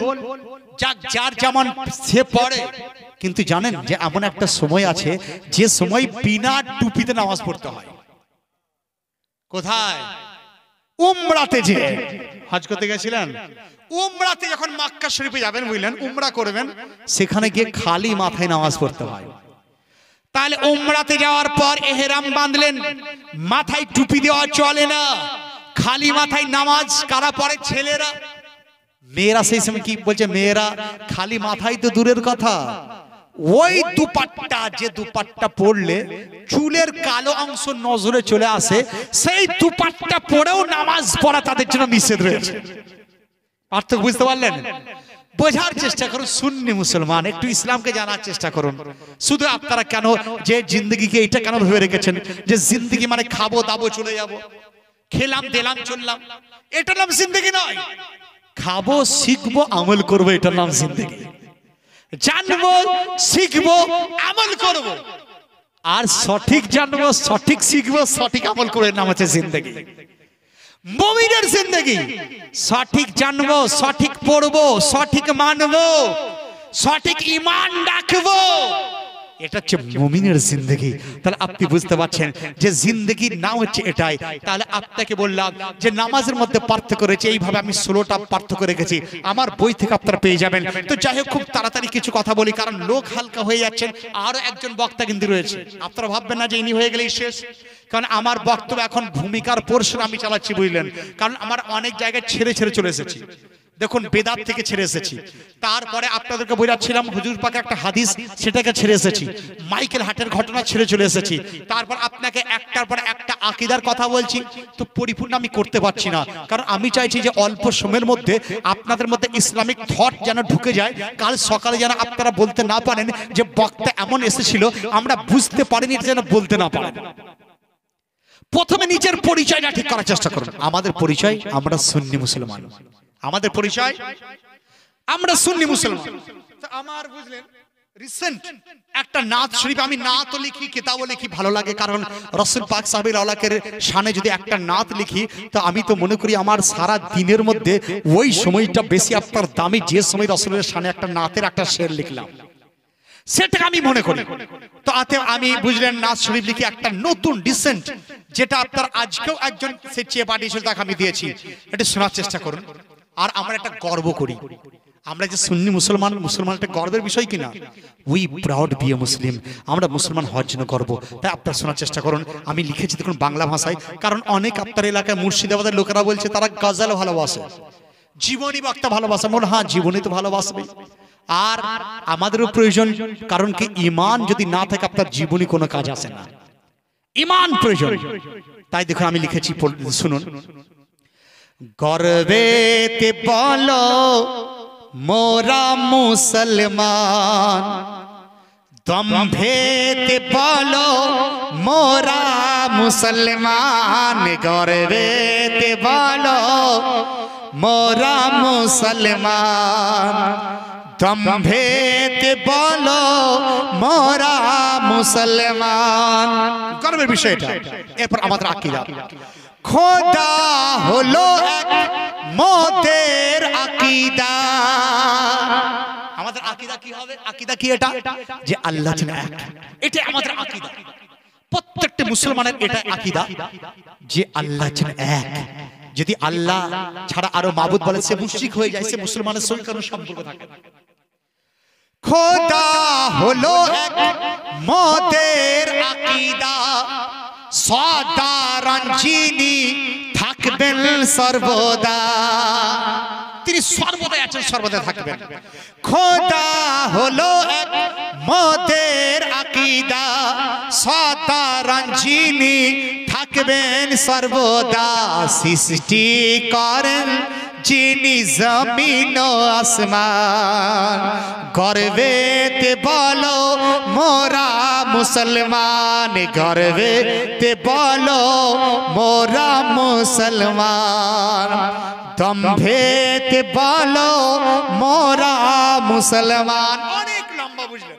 যার যেমন সে পড়ে। কিন্তু জানেন যে এমন একটা সময় আছে যে সময় বিনা টুপিতে নামাজ পড়তে হয়। কোথায়? উমরাতে। যে হজ করতে গেছিলেন, উমরাতে যখন মক্কা শরীফে যাবেন, বুঝলেন, উমরা করবেন, সেখানে গিয়ে খালি মাথায় নামাজ পড়তে হয়। তাহলে উমরাতে যাওয়ার পর এহরাম বাঁধলেন, মাথায় টুপি দেওয়া চলে না, খালি মাথায় নামাজ কারা পড়ে? ছেলেরা। মেয়েরা সেই সময় কি বলছে? মেয়েরা খালি মাথায় তো দূরের কথা, ওই দুপাট্টা, যে দুপাট্টা পড়লে চুলের কালো অংশ নজরে চলে আসে, সেই দুপাট্টা পরেও নামাজ পড়া তাদের জন্য নিষেধ রয়েছে। পার্থক্য বুঝতে পারলেন? বোঝার চেষ্টা করুন সুন্নি মুসলমান, একটু ইসলামকে জানার চেষ্টা করুন। শুধু আপনারা কেন যে জিন্দগিকে এটা কেন ভেবে রেখেছেন যে জিন্দগি মানে খাবো দাবো চলে যাব, খেলাম দিলাম চললাম, এটার নাম জিন্দগি নয়। খাবো শিখবো আমল করবো, এটার নাম জিন্দগি। জানবো শিখবো আমল করব, আর সঠিক জানবো সঠিক শিখবো সঠিক আমল করে, নাম হচ্ছে জিন্দগি। মুমিনের জিন্দগি সঠিক জানবো, সঠিক পড়বো, সঠিক মানবো, সঠিক ঈমান রাখবো, এটা হচ্ছে মুমিনের জিন্দগি। তাহলে আপনি বুঝতে পারছেন যে জিন্দগির নাম হচ্ছে এটাই। তাহলে আপনাকে বললাম যে নামাজের মধ্যে পার্থক্য রয়েছে, এইভাবে আমি 16টা পার্থক্য রেখেছি, আমার বই থেকে আপনারা পেয়ে যাবেন। তো যাই হোক, খুব তাড়াতাড়ি কিছু কথা বলি, কারণ লোক হালকা হয়ে যাচ্ছেন। আরো একজন বক্তা কিন্তু রয়েছে, আপনারা ভাববেন না যে ইনি হয়ে গেলেই শেষ, কারণ আমার বক্তব্য এখন ভূমিকার পোর্শন আমি চালাচ্ছি, বুঝলেন, কারণ আমার অনেক জায়গায় ছেড়ে চলে এসেছি। দেখুন, বেদাত থেকে ছেড়ে এসেছি, তারপরে আপনাদেরকে বোঝাচ্ছিলাম হুজুর পাকের একটা হাদিস, সেটাকে ছেড়ে এসেছি, মাইকেল হাটের ঘটনা ছেড়ে চলে এসেছি, তারপর আপনাকে একটার পর একটা আকীদার কথা বলছি। তো পরিপূর্ণ আমি করতে পারছি না, কারণ আমি চাইছি যে অল্প সময়ের মধ্যে আপনাদের মধ্যে ইসলামিক থট যেন ঢুকে যায়, কাল সকালে যেন আপনারা বলতে না পারেন যে বক্তা এমন এসেছিল আমরা বুঝতে পারিনি, যেন বলতে না পারেন। প্রথমে নিজের পরিচয়টা ঠিক করার চেষ্টা করুন। আমাদের পরিচয়, আমরা সুন্নি মুসলমান। আমাদের পরিচয়, আমরা সুন্নি মুসলমান। তো আমার বুঝলেন রিসেন্ট একটা নাত শরীফ, আমি নাতও লিখি, কিতাবও লিখি, ভালো লাগে, কারণ রাসূল পাক সাহাবায়ে আওলাকের শানে যদি একটা নাত লিখি, তো আমি তো মনে করি আমার সারা দিনের মধ্যে ওই সময়টা বেশি আপনার দামি, যে সময় রাসূলের শানে একটা নাতের একটা শের লিখলাম, সেটা আমি মনে করি। তো আমি বুঝলেন নাত শরীফ লিখি একটা নতুন ডিসেন্ট, যেটা আপনার আজকেও একজন সে চেয়ে পাঠিয়েছিল, তাকে আমি দিয়েছি, এটা শোনার চেষ্টা করুন। আর আমরা একটা গর্ব করি, আমরা যে সুন্নি মুসলমান, মুসলমান একটা গর্বের বিষয় কিনা, উই প্রাউড বি এ মুসলিম, আমরা মুসলমান হওয়ার জন্য গর্ব। তাই আপনারা শোনার চেষ্টা করুন। আমি লিখেছি দেখুন বাংলা ভাষায়, কারণ অনেক আপনার এলাকায় মুর্শিদাবাদের লোকেরা বলছে তারা গজল ভালোবাসে, জীবনী বক্তা ভালোবাসে। বল হ্যাঁ, জীবনী তো ভালোবাসবে, আর আমাদেরও প্রয়োজন, কারণ কি ঈমান যদি না থাকে আপনার জীবনী কোনো কাজ আসে না, ঈমান প্রয়োজন। তাই দেখুন আমি লিখেছি, শুনুন। গর্বেতে বলো মোরা মুসলমান, দম্ভেতে বলো মোরা মুসলমান, গর্বেতে বলো মোরা মুসলমান, দম্ভেতে বলো মোরা মুসলমান। গর্বের বিষয় এটা। এরপর আমাদের আকীদা, খোদা হলো এক, মোদের আকীদা। আমাদের আকীদা কি হবে? আকীদা কি এটা? যে আল্লাহ যেন এক, এটা আমাদের আকীদা। প্রত্যেকটা মুসলমানের এটা আকীদা যে আল্লাহ যেন এক। যদি আল্লাহ ছাড়া আরো মাবুদ বলে, সে মুশরিক হয়ে যায়, সে মুসলমানের সঙ্গে কোনো সম্পর্ক থাকে না। খোদা হলো এক, মোদের আকীদা, সাধারণ যিনি থাকবেন সর্বদা, তিনি সর্বদাই আছেন, সর্বদা থাকবেন। খোদা হলো এক, মোদের আকীদা, সাধারণ যিনি থাকবেন সর্বদা, সৃষ্টি করেন যিনি জমিন ও আসমান, গর্বেতে বলো মোরা মুসলমান, গর্বেতে বলো মোরা মুসলমান, দম্ভেতে বলো মোরা মুসলমান। অনেক লম্বা বুঝলেন।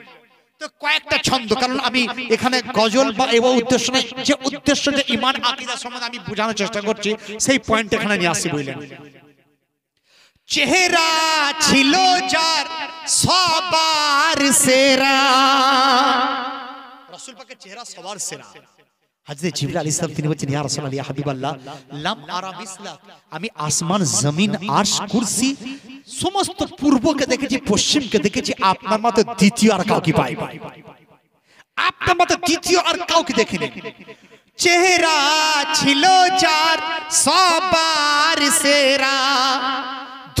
তো তো কয়েকটা ছন্দ, কারণ আমি এখানে গজল বা এবং উদ্দেশ্য নেই, যে উদ্দেশ্য যে ঈমান আকীদা সম্বন্ধে আমি বোঝানোর চেষ্টা করছি সেই পয়েন্ট এখানে নিয়ে আসি। বুঝলেন, চেহারা ছিল যার সবার সেরা, রাসূল পাকের চেহারা সবার সেরা। হযরত জিবরাইল আলাইহিস সালাম তিনি বলেন, ইয়া রাসূলুল্লাহ, ইয়া হাবিবাল্লাহ, লাম আরা মিসলাক, আমি আসমান জমিন আরশ কুরসি সমস্ত পূর্বকে দেখেছি, পশ্চিমকে দেখেছি, আপনার মতো দ্বিতীয় আর কাউকে পাইনি, আপনার মতো দ্বিতীয় আর কাউকে দেখিনি। চেহারা ছিল যার সবার সেরা,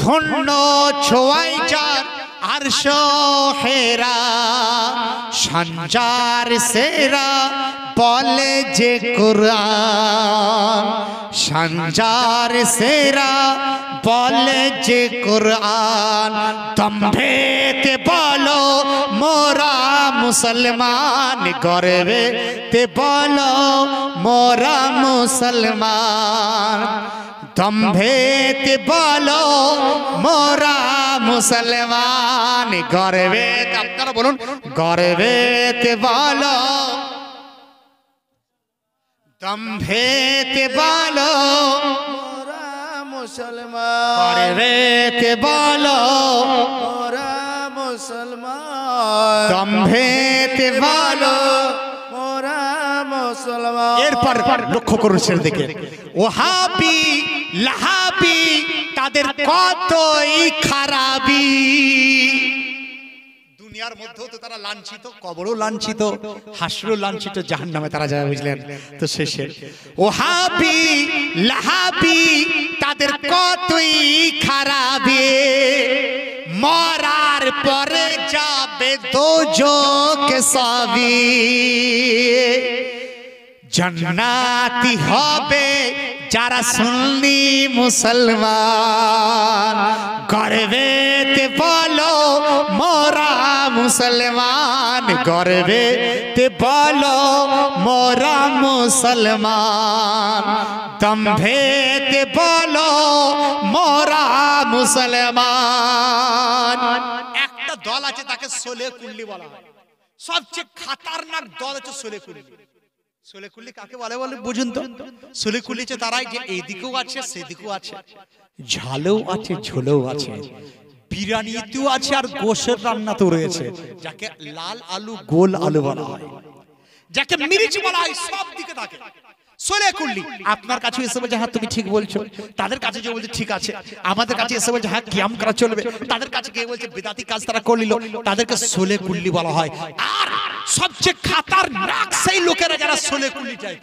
ধন্য ছোঁয়াই যার আরশ হেরা, সঞ্জার সেরা বলে যে কুরআন, সঞ্জার সেরা বলে যে কুরআন, দম্ভেতে বলো মোরা মুসলমান, গর্বেতে বলো মোরা মুসলমান, দম্ভেতে বলো মোরা মুসলমান, গর্বেতে, আপনারা বলুন, গর্বেতে বলো, দম্ভেতে বলো মোরা মুসলমান, গর্বেতে বলো মোরা মুসলমান, দম্ভেতে বলো মোরা মুসলমান। এরপর লক্ষ্য করুন সেদিকে, ওহাবি লাহাবি তাদের কতই খারাপি, দুনিয়ার মধ্যেও তো তারা লাঞ্ছিত, কবরও লাঞ্ছিত, হাসরও লাঞ্ছিত, জাহান্নামে তারা যায়। বুঝলেন তো শেষে, ওহাবি লাহাবি তাদের কতই খারাপি, মরার পরে যাবে দোজখে সবই, জান্নাতি হবে যারা সুন্নি মুসলমান, গর্বেতে বলো মোরা মুসলমান, গর্বেতে বলো মোরা মুসলমান, দম্ভেতে বলো মোরা মুসলমান। একটা দল আছে তাকে সোলে কুল্লি বলা হয়, সবচেয়ে খতরনাক দল হচ্ছে সোলে কুল্লি। সোলে কুল্লি কাকে বলে বলে বুঝুন তো? সোলে কুল্লি হচ্ছে তারাই যে এইদিকেও আছে সেদিকেও আছে, ঝালেও আছে ঝোলেও আছে, বিরিয়ানিতেও আছে আর গোশের রান্নাতেও রয়েছে, যাকে লাল আলু গোল আলু বলা হয়, যাকে মিরিচ বলা হয়, সব দিকে থাকে সোলে কুল্লি। আপনার কাছে এসে বলছে হ্যাঁ তুমি ঠিক বলছো, তাদের কাছে যে বলছে ঠিক আছে, আমাদের কাছে এসে বলছে হ্যাঁ কিয়াম করা চলবে, তাদের কাছে গিয়ে বলছে বিদাতি কাজ তারা করলিল, তাদেরকে সোলে কুল্লি বলা হয়। আর সবচেয়ে খাতারনাক সেই লোকেরা যারা সোলে কুল্লি চায়,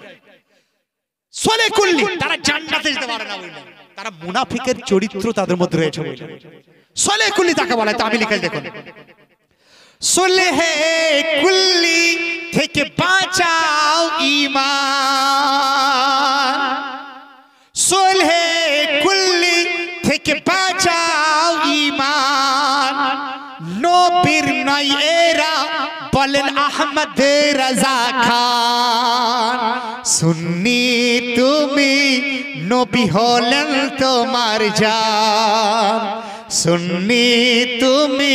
সোলে কুল্লি তারা জান্নাতে যেতে পারে না, বললেন তারা মুনাফিকের চরিত্র তাদের মধ্যে রয়েছে। বললেন সোলে কুল্লি তাকে বলে, তো আমি লিখে দেখুন, সোলেহে কুল্লি থেকে বাঁচাও ঈমান, সোলেহে কুল্লি থেকে বাঁচাও ঈমান, নবীর নয় এরা বলেন আহমদ রাজা খান, সুন্নি তুমি নবী হলেন তোমার জান, সুন্নি তুমি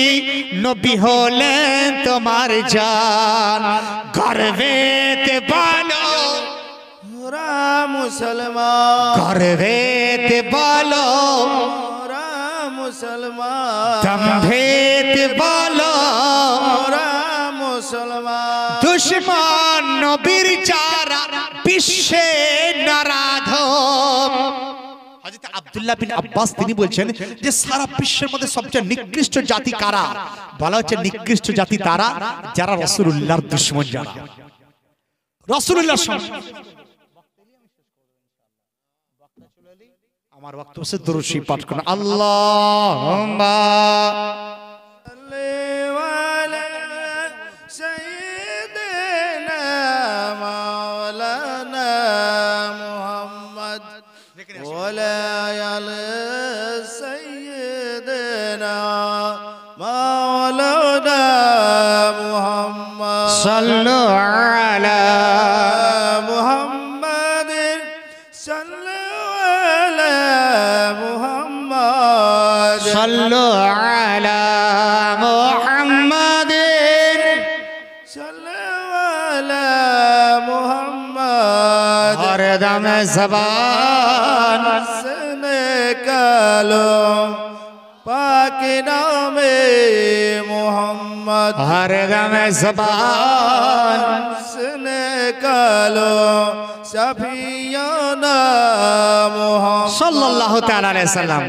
নবী হলেন তোমার জান, গর্বেতে বলো মোরা মুসলমান, গর্বেতে বলো মোরা মুসলমান, দম্ভেতে বলো মোরা মুসলমান, দুশমন নবীর যারা বিশ্বে নরাধম। হযরত আব্দুল্লাহ বিন আব্বাস তিনি বলছেন যে সারা বিশ্বের মধ্যে সবচেয়ে নিকৃষ্ট জাতি কারা? বলা হচ্ছে নিকৃষ্ট জাতি তারা যারা রাসূলুল্লাহর দুশমন, যারা রাসূলুল্লাহর সঙ্গে। আমার বক্তব্য সে দরুদ শরীফ পাঠ করুন, আল্লাহুম্মা صلوا على محمد صلوا على محمد صلوا على محمد हर दम ज़बान से निकालो पाक नामे मोहम्मद हर दम ज़बान से निकालो शफियाना मोहम्मद सल्लल्लाहु ताला अलैहि वसल्लम।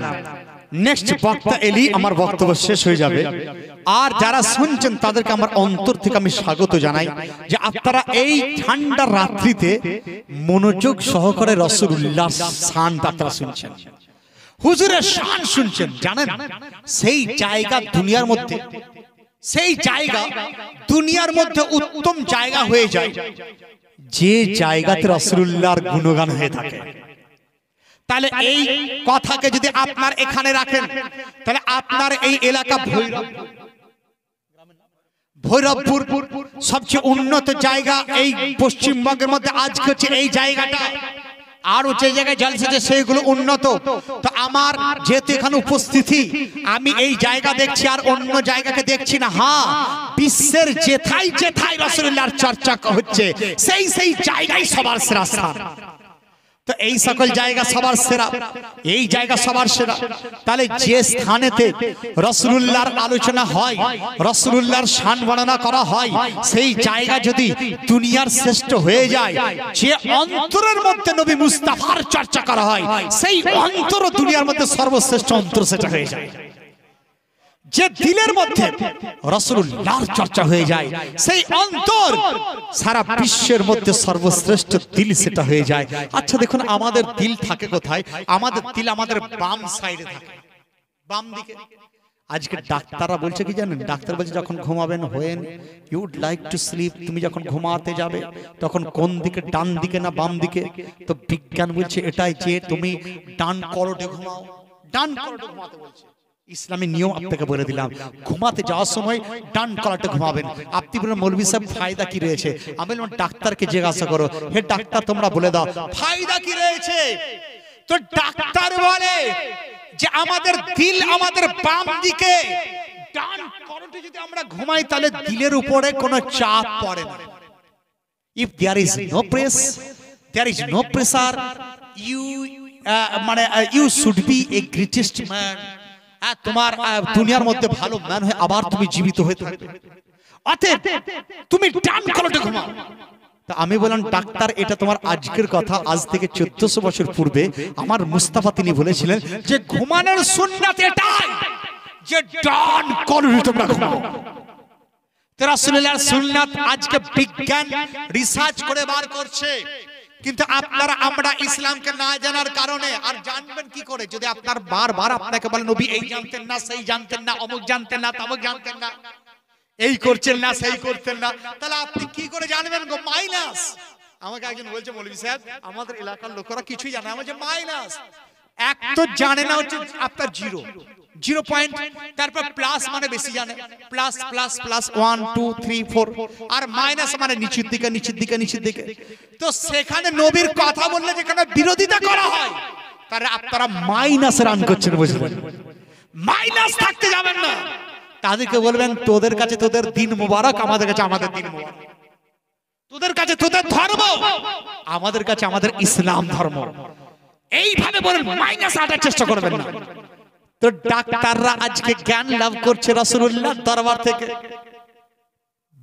नेक्स्ट বক্তা এলি আমার বক্তব্য শেষ হয়ে যাবে। আর যারা শুনছেন তাদেরকে আমার অন্তর থেকে আমি স্বাগত জানাই যে আপনারা এই ঠান্ডা রাত্রিতে মনোযোগ সহকারে রাসূলুল্লাহর শান আপনারা শুনছেন, হুজুরের শান শুনছেন। জানেন সেই জায়গা দুনিয়ার মধ্যে, সেই জায়গা দুনিয়ার মধ্যে উত্তম জায়গা হয়ে যায় যে জায়গাতে রাসূলুল্লাহর গুণগান হয়ে থাকে। তাহলে এই কথাকে যদি আপনার এখানে রাখেন তাহলে আপনার এই এলাকা ভৈরবপুর সবচেয়ে উন্নত জায়গা এই পশ্চিমবঙ্গের মধ্যে আজকে হচ্ছে এই জায়গাটা। আরো যে জায়গায় জলসা সেগুলো উন্নত। তো আমার যেহেতু এখানে উপস্থিতি, আমি এই জায়গা দেখছি আর অন্য জায়গাকে দেখছি না। হ্যাঁ, বিশ্বের যেথায় যেথায় রাসূলুল্লাহর চর্চা হচ্ছে সেই সেই জায়গায় সবার সেরা স্থান। তো এই সকল জায়গা সবার সেরা, এই জায়গা সবার সেরা। তাহলে যে স্থানেতে রাসূলুল্লাহর আলোচনা হয়, রাসূলুল্লাহর শান বর্ণনা করা হয়, সেই জায়গা যদি দুনিয়ার শ্রেষ্ঠ হয়ে যায়, যে অন্তরের মধ্যে নবী মুস্তাফার চর্চা করা হয়, সেই অন্তর দুনিয়ার মধ্যে সর্বশ্রেষ্ঠ অন্তর সেটা হয়ে যায়। যে দিলের মধ্যে রাসূলুল্লাহর চর্চা হয়ে যায়, সেই অন্তর সারা বিশ্বের মধ্যে সর্বশ্রেষ্ঠ দিল সেটা হয়ে যায়। আচ্ছা দেখুন, আমাদের দিল থাকে কোথায়? আমাদের দিল আমাদের বাম সাইডে থাকে, বাম দিকে। আজকে ডাক্তাররা বলছে কি জানেন? ডাক্তার বলছে যখন ঘুমাবেন when you would like to sleep, তুমি যখন ঘুমাতে যাবে তখন কোন দিকে, ডান দিকে না বাম দিকে? তো বিজ্ঞান বলছে এটাই যে তুমি ডান করোটে ঘুমাও, ডান করোটে ঘুমাতে বলছে। ইসলামী নিয়ম আপনাকে বলে দিলাম, ঘুমাতে যাওয়ার সময় ডান কলারটা ঘুমাবেন। আপনি বলেন মৌলভী সাহেব ফায়দা কি রয়েছে? আমি বললাম ডাক্তারকে জিজ্ঞাসা করো, হে ডাক্তার তোমরা বলে দাও ফায়দা কি রয়েছে। তো ডাক্তার বলে যে আমাদের দিল আমাদের বাম দিকে, ডান করোটে যদি আমরা ঘুমাই তাহলে দিলের উপরে কোনো চাপ পড়ে না। If there is no press, there is no pressure, you মানে you should be a greatest man. তোমার দুনিয়ার মধ্যে ভালো ম্যান হয়ে আবার তুমি জীবিত হয়ে থাকবে। অতএব তুমি ডান করোটে ঘুমাও। তা আমি বললাম ডাক্তার এটা তোমার আজকের কথা, আজ থেকে 1400 বছর পূর্বে আমার মুস্তাফা তিনি বলেছিলেন যে ঘুমানোর সুন্নাত এটাই যে ডান করোটে তোমরা ঘুমাও। তো রাসূলুল্লাহর সুন্নাত আজকে বিজ্ঞান রিসার্চ করে বার করছে, কিন্তু আপনারা আমরা ইসলামকে না জানার কারণে। আর জানবেন কি করে যদি আপনার বারবার আপনাকে বলেন নবী এই জানতেন না, সেই জানতেন না, অমুক জানতেন না, তমুক জানতেন না, এই করছেন না, সেই করতেন না, তাহলে আপনি কি করে জানবেন গো? মাইনাস। আমাকে একজন বলছে মৌলভী সাহেব আমাদের এলাকার লোকেরা কিছুই জানে না। আমার যে মাইনাস, এক তো জানে না হচ্ছে আপনার জিরো, 0 পয়েন্ট, তারপর প্লাস মানে বেশি জানে, প্লাস প্লাস প্লাস 1 2 3 4, আর মাইনাস মানে নিচের দিকে নিচের দিকে নিচের দিকে। তো সেখানে নবীর কথা বললে যেখানে বিরোধিতা করা হয়, তাহলে আপনারা মাইনাস রান করছেন, বুঝলেন? মাইনাস থাকতে যাবেন না। তাদেরকে বলবেন তোদের কাছে তোদের দিন মুবারক, আমাদের কাছে আমাদের দিন মুবারক। তোদের কাছে তোদের ধর্ম, আমাদের কাছে আমাদের ইসলাম ধর্ম। এইভাবে বলেন, মাইনাস আটার চেষ্টা করবেন না। তো ডাক্তাররা আজকে জ্ঞান লাভ করছে রাসূলুল্লাহর দরবার থেকে।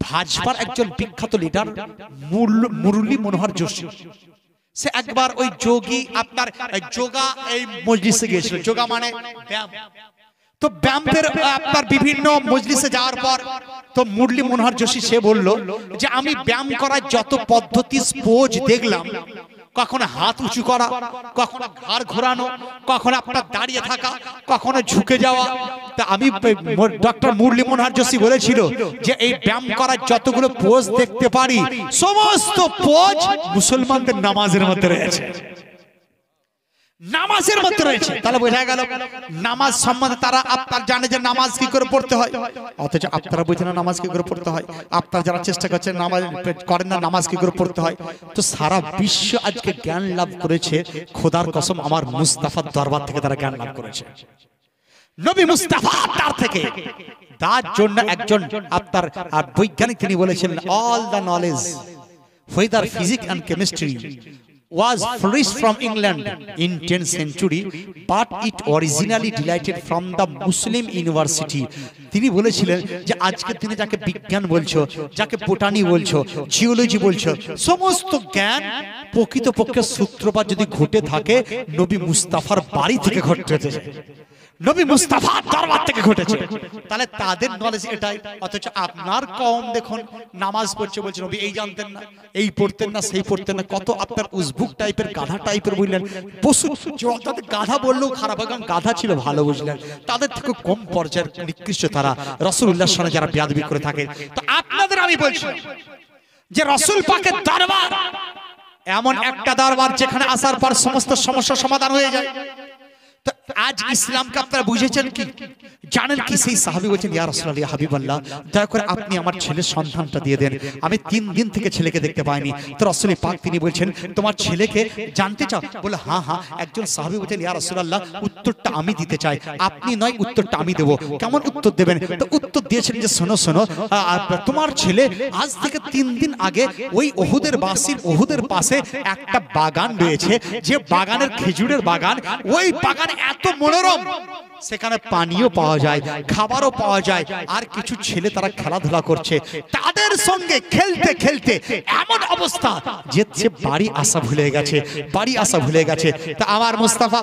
ভাজপার একজন বিখ্যাত লিডার মুরলী মনোহর যোশী, সে একবার ওই যোগী আপনার যোগা এই মজলিসে গিয়েছিল। যোগা মানে ব্যায়াম। তো ব্যায়ামের আপনার বিভিন্ন মজলিসে যাওয়ার পর তো মুরলী মনোহর যোশী সে বলল যে আমি ব্যায়াম করার যত পদ্ধতি পোজ দেখলাম, কখনো হাত উঁচু করা, কখনো ঘাড় ঘোরানো, কখনো আপনার দাঁড়িয়ে থাকা, কখনো ঝুঁকে যাওয়া, তা আমি ডক্টর মুরলী মনোহর যোশী বলেছিল যে এই ব্যায়াম করার যতগুলো পোজ দেখতে পারি সমস্ত পোজ মুসলমানদের নামাজের মধ্যে রয়েছে, নামাজের মধ্যে রয়েছে। তাহলে বোঝা গেল নামাজ সম্বন্ধে তারা আপনার জানে যে নামাজ কি করে পড়তে হয়, অথচ আপনারা বুঝেন না নামাজ কি করে পড়তে হয়। আপনারা যারা চেষ্টা করছেন নামাজ করেন না, নামাজ কি করে পড়তে হয়। তো সারা বিশ্ব আজকে জ্ঞান লাভ করেছে, খোদার কসম আমার মুস্তাফার দরবার থেকে তারা জ্ঞান লাভ করেছে, নবী মুস্তাফা তার থেকে। তার জন্য একজন আপনার বৈজ্ঞানিক তিনি বলেছেন all the knowledge whether physics and chemistry was flourished from England in 10th century, but it originally delighted from the Muslim university. তিনি বলেছিলেন যে আজকের দিনে যাকে বিজ্ঞান বলছো, যাকে বোটানি বলছো, জিওলজি বলছো, সমস্ত জ্ঞান প্রকৃতপক্ষে সূত্রপাত যদি ঘটে থাকে নবী মুস্তাফার বাড়ি থেকে ঘটেছে, নবী মুস্তাফার দরবার থেকে ঘটেছে। তাহলে তাদের নলেজ এটাই। অথচ আপনার কওম দেখুন নামাজ পড়ছে, বলছে নবী এই জানতেন না, এই পড়তেন না, সেই পড়তেন না। কত আপনার উজবুক টাইপের, গাধা টাইপের বুঝলেন, পশু। গাধা বললেও খারাপ, কারণ গাধা ছিল ভালো বুঝলেন, তাদের থেকে কম পর্যায়ের নিকৃষ্ট তারা রাসূলুল্লাহর সঙ্গে যারা বেয়াদবি করে থাকে। তো আপনাদের আমি বলছি যে রাসূল পাকের দরবার এমন একটা দরবার যেখানে আসার পর সমস্ত সমস্যার সমাধান হয়ে যায়। তো আজ ইসলামকে আপনারা বুঝেছেন কি, জানেন কি? সেই সাহাবী বলছেন ইয়া রাসূলুল্লাহ, ইয়া হাবিবাল্লাহ, দয়া করে আপনি আমার ছেলের সন্ধানটা দিয়ে দেন, আমি 3 দিন থেকে ছেলেকে দেখতে পাইনি। তো রাসূল পাক তিনি বলছেন তোমার ছেলেকে জানতে চাও? বলে হ্যাঁ হ্যাঁ। একজন সাহাবী বলছেন ইয়া রাসূলুল্লাহ, উত্তরটা আমি দিতে চাই, আপনি নয়, উত্তরটা আমি দেব। কেমন উত্তর দেবেন? তো উত্তর দিয়েছেন যে শোনো শোনো, তোমার ছেলে আজ থেকে 3 দিন আগে ওই ওহুদের বাসির ওহুদের পাশে একটা বাগান রয়েছে, যে বাগানের খেজুরের বাগান, ওই বাগান এত মনোরম, সেখানে পানিও পাওয়া যায়, খাবারও পাওয়া যায়, আর কিছু ছেলে তারা খেলাধুলা করছে, তাদের সঙ্গে খেলতে খেলতে এমন অবস্থা যে সে বাড়ি আসা ভুলে গেছে, বাড়ি আসা ভুলে গেছে। তা আমার মুস্তাফা,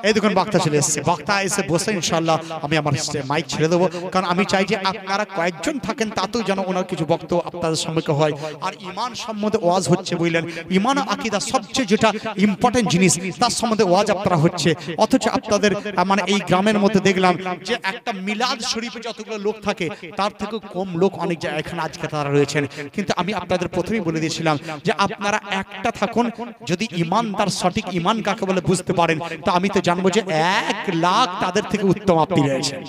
এই দেখুন বক্তা চলে এসেছে, বক্তা এসে বসে ইনশাআল্লাহ আমি আমার মাইক ছেড়ে দেবো, কারণ আমি চাই যে আপনারা কয়েকজন থাকেন তাতেও যেন ওনার কিছু বক্তব্য আপনাদের সম্মুখে হয়। আর ইমান সম্বন্ধে ওয়াজ হচ্ছে বুঝলেন, ইমান আকীদা সবচেয়ে যেটা ইম্পর্টেন্ট জিনিস, তার সম্বন্ধে ওয়াজ আপনারা হচ্ছে। অথচ আপনাদের মানে এই গ্রামের মধ্যে দেখলাম যে একটা মিলাদ শরীফে যতগুলো লোক থাকে তার থেকে কম লোক অনেক জায়গায় এখানে আজকে তারা রয়েছেন। কিন্তু আমি আপনাদের প্রথমেই বলে দিয়েছিলাম যে আপনারা একটা থাকুন, যদি ইমানদার সঠিক ইমান কাকে বলে বুঝতে পারেন, তো আমি তো জানবো যে 1 লাখ তাদের থেকে উত্তম আপনি রয়েছেন,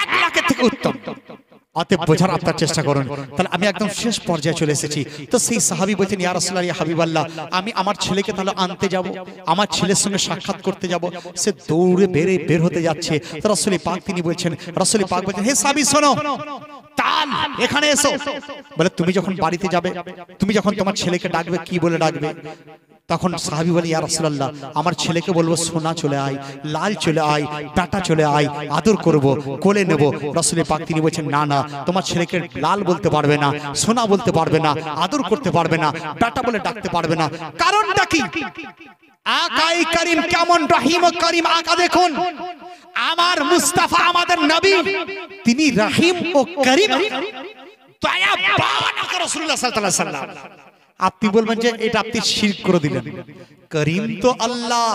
1 লাখের থেকে উত্তম। অতএব বোঝার আপনার চেষ্টা করুন। তাহলে আমি একদম শেষ পর্যায়ে চলে এসেছি। তো সেই সাহাবী বলছেন ইয়া রাসূলুল্লাহ, ইয়া হাবিবাল্লাহ, আমি আমার ছেলেকে তাহলে আনতে যাব, আমার ছেলের সঙ্গে সাক্ষাৎ করতে যাব। সে দৌড়ে বের হতে যাচ্ছে। তো রাসূল পাক তিনি বলছেন, রাসূল পাক বলছেন হে সাহাবী শোনো, তাল এখানে এসো। বলে তুমি যখন বাড়িতে যাবে, তুমি যখন তোমার ছেলেকে ডাকবে কি বলে ডাকবে? তখন সাহাবী বলে ইয়া রাসূলুল্লাহ, আমার ছেলেকে বলবো সোনা চলে আয়, লাল চলে আয়, টাটা চলে আয়, আদর করব, কোলে নেব। রাসূল পাক তিনি বলছেন না না, তোমার ছেলেকে লাল বলতে পারবে না, সোনা বলতে পারবে না, আদর করতে পারবে না, টাটা বলে ডাকতে পারবে না। কারণটা কি? আকাই করিম কেমন রহিম ও করিম আকা দেখুন। আমার মুস্তাফা, আমাদের নবী, তিনি রহিম ও করিম, দয়াবান রাসূলুল্লাহ সাল্লাল্লাহু আলাইহি ওয়াসাল্লাম। আপনি বলবেন যে এটা আপনি শিরক করে দিলেন। করিম তো আল্লাহ,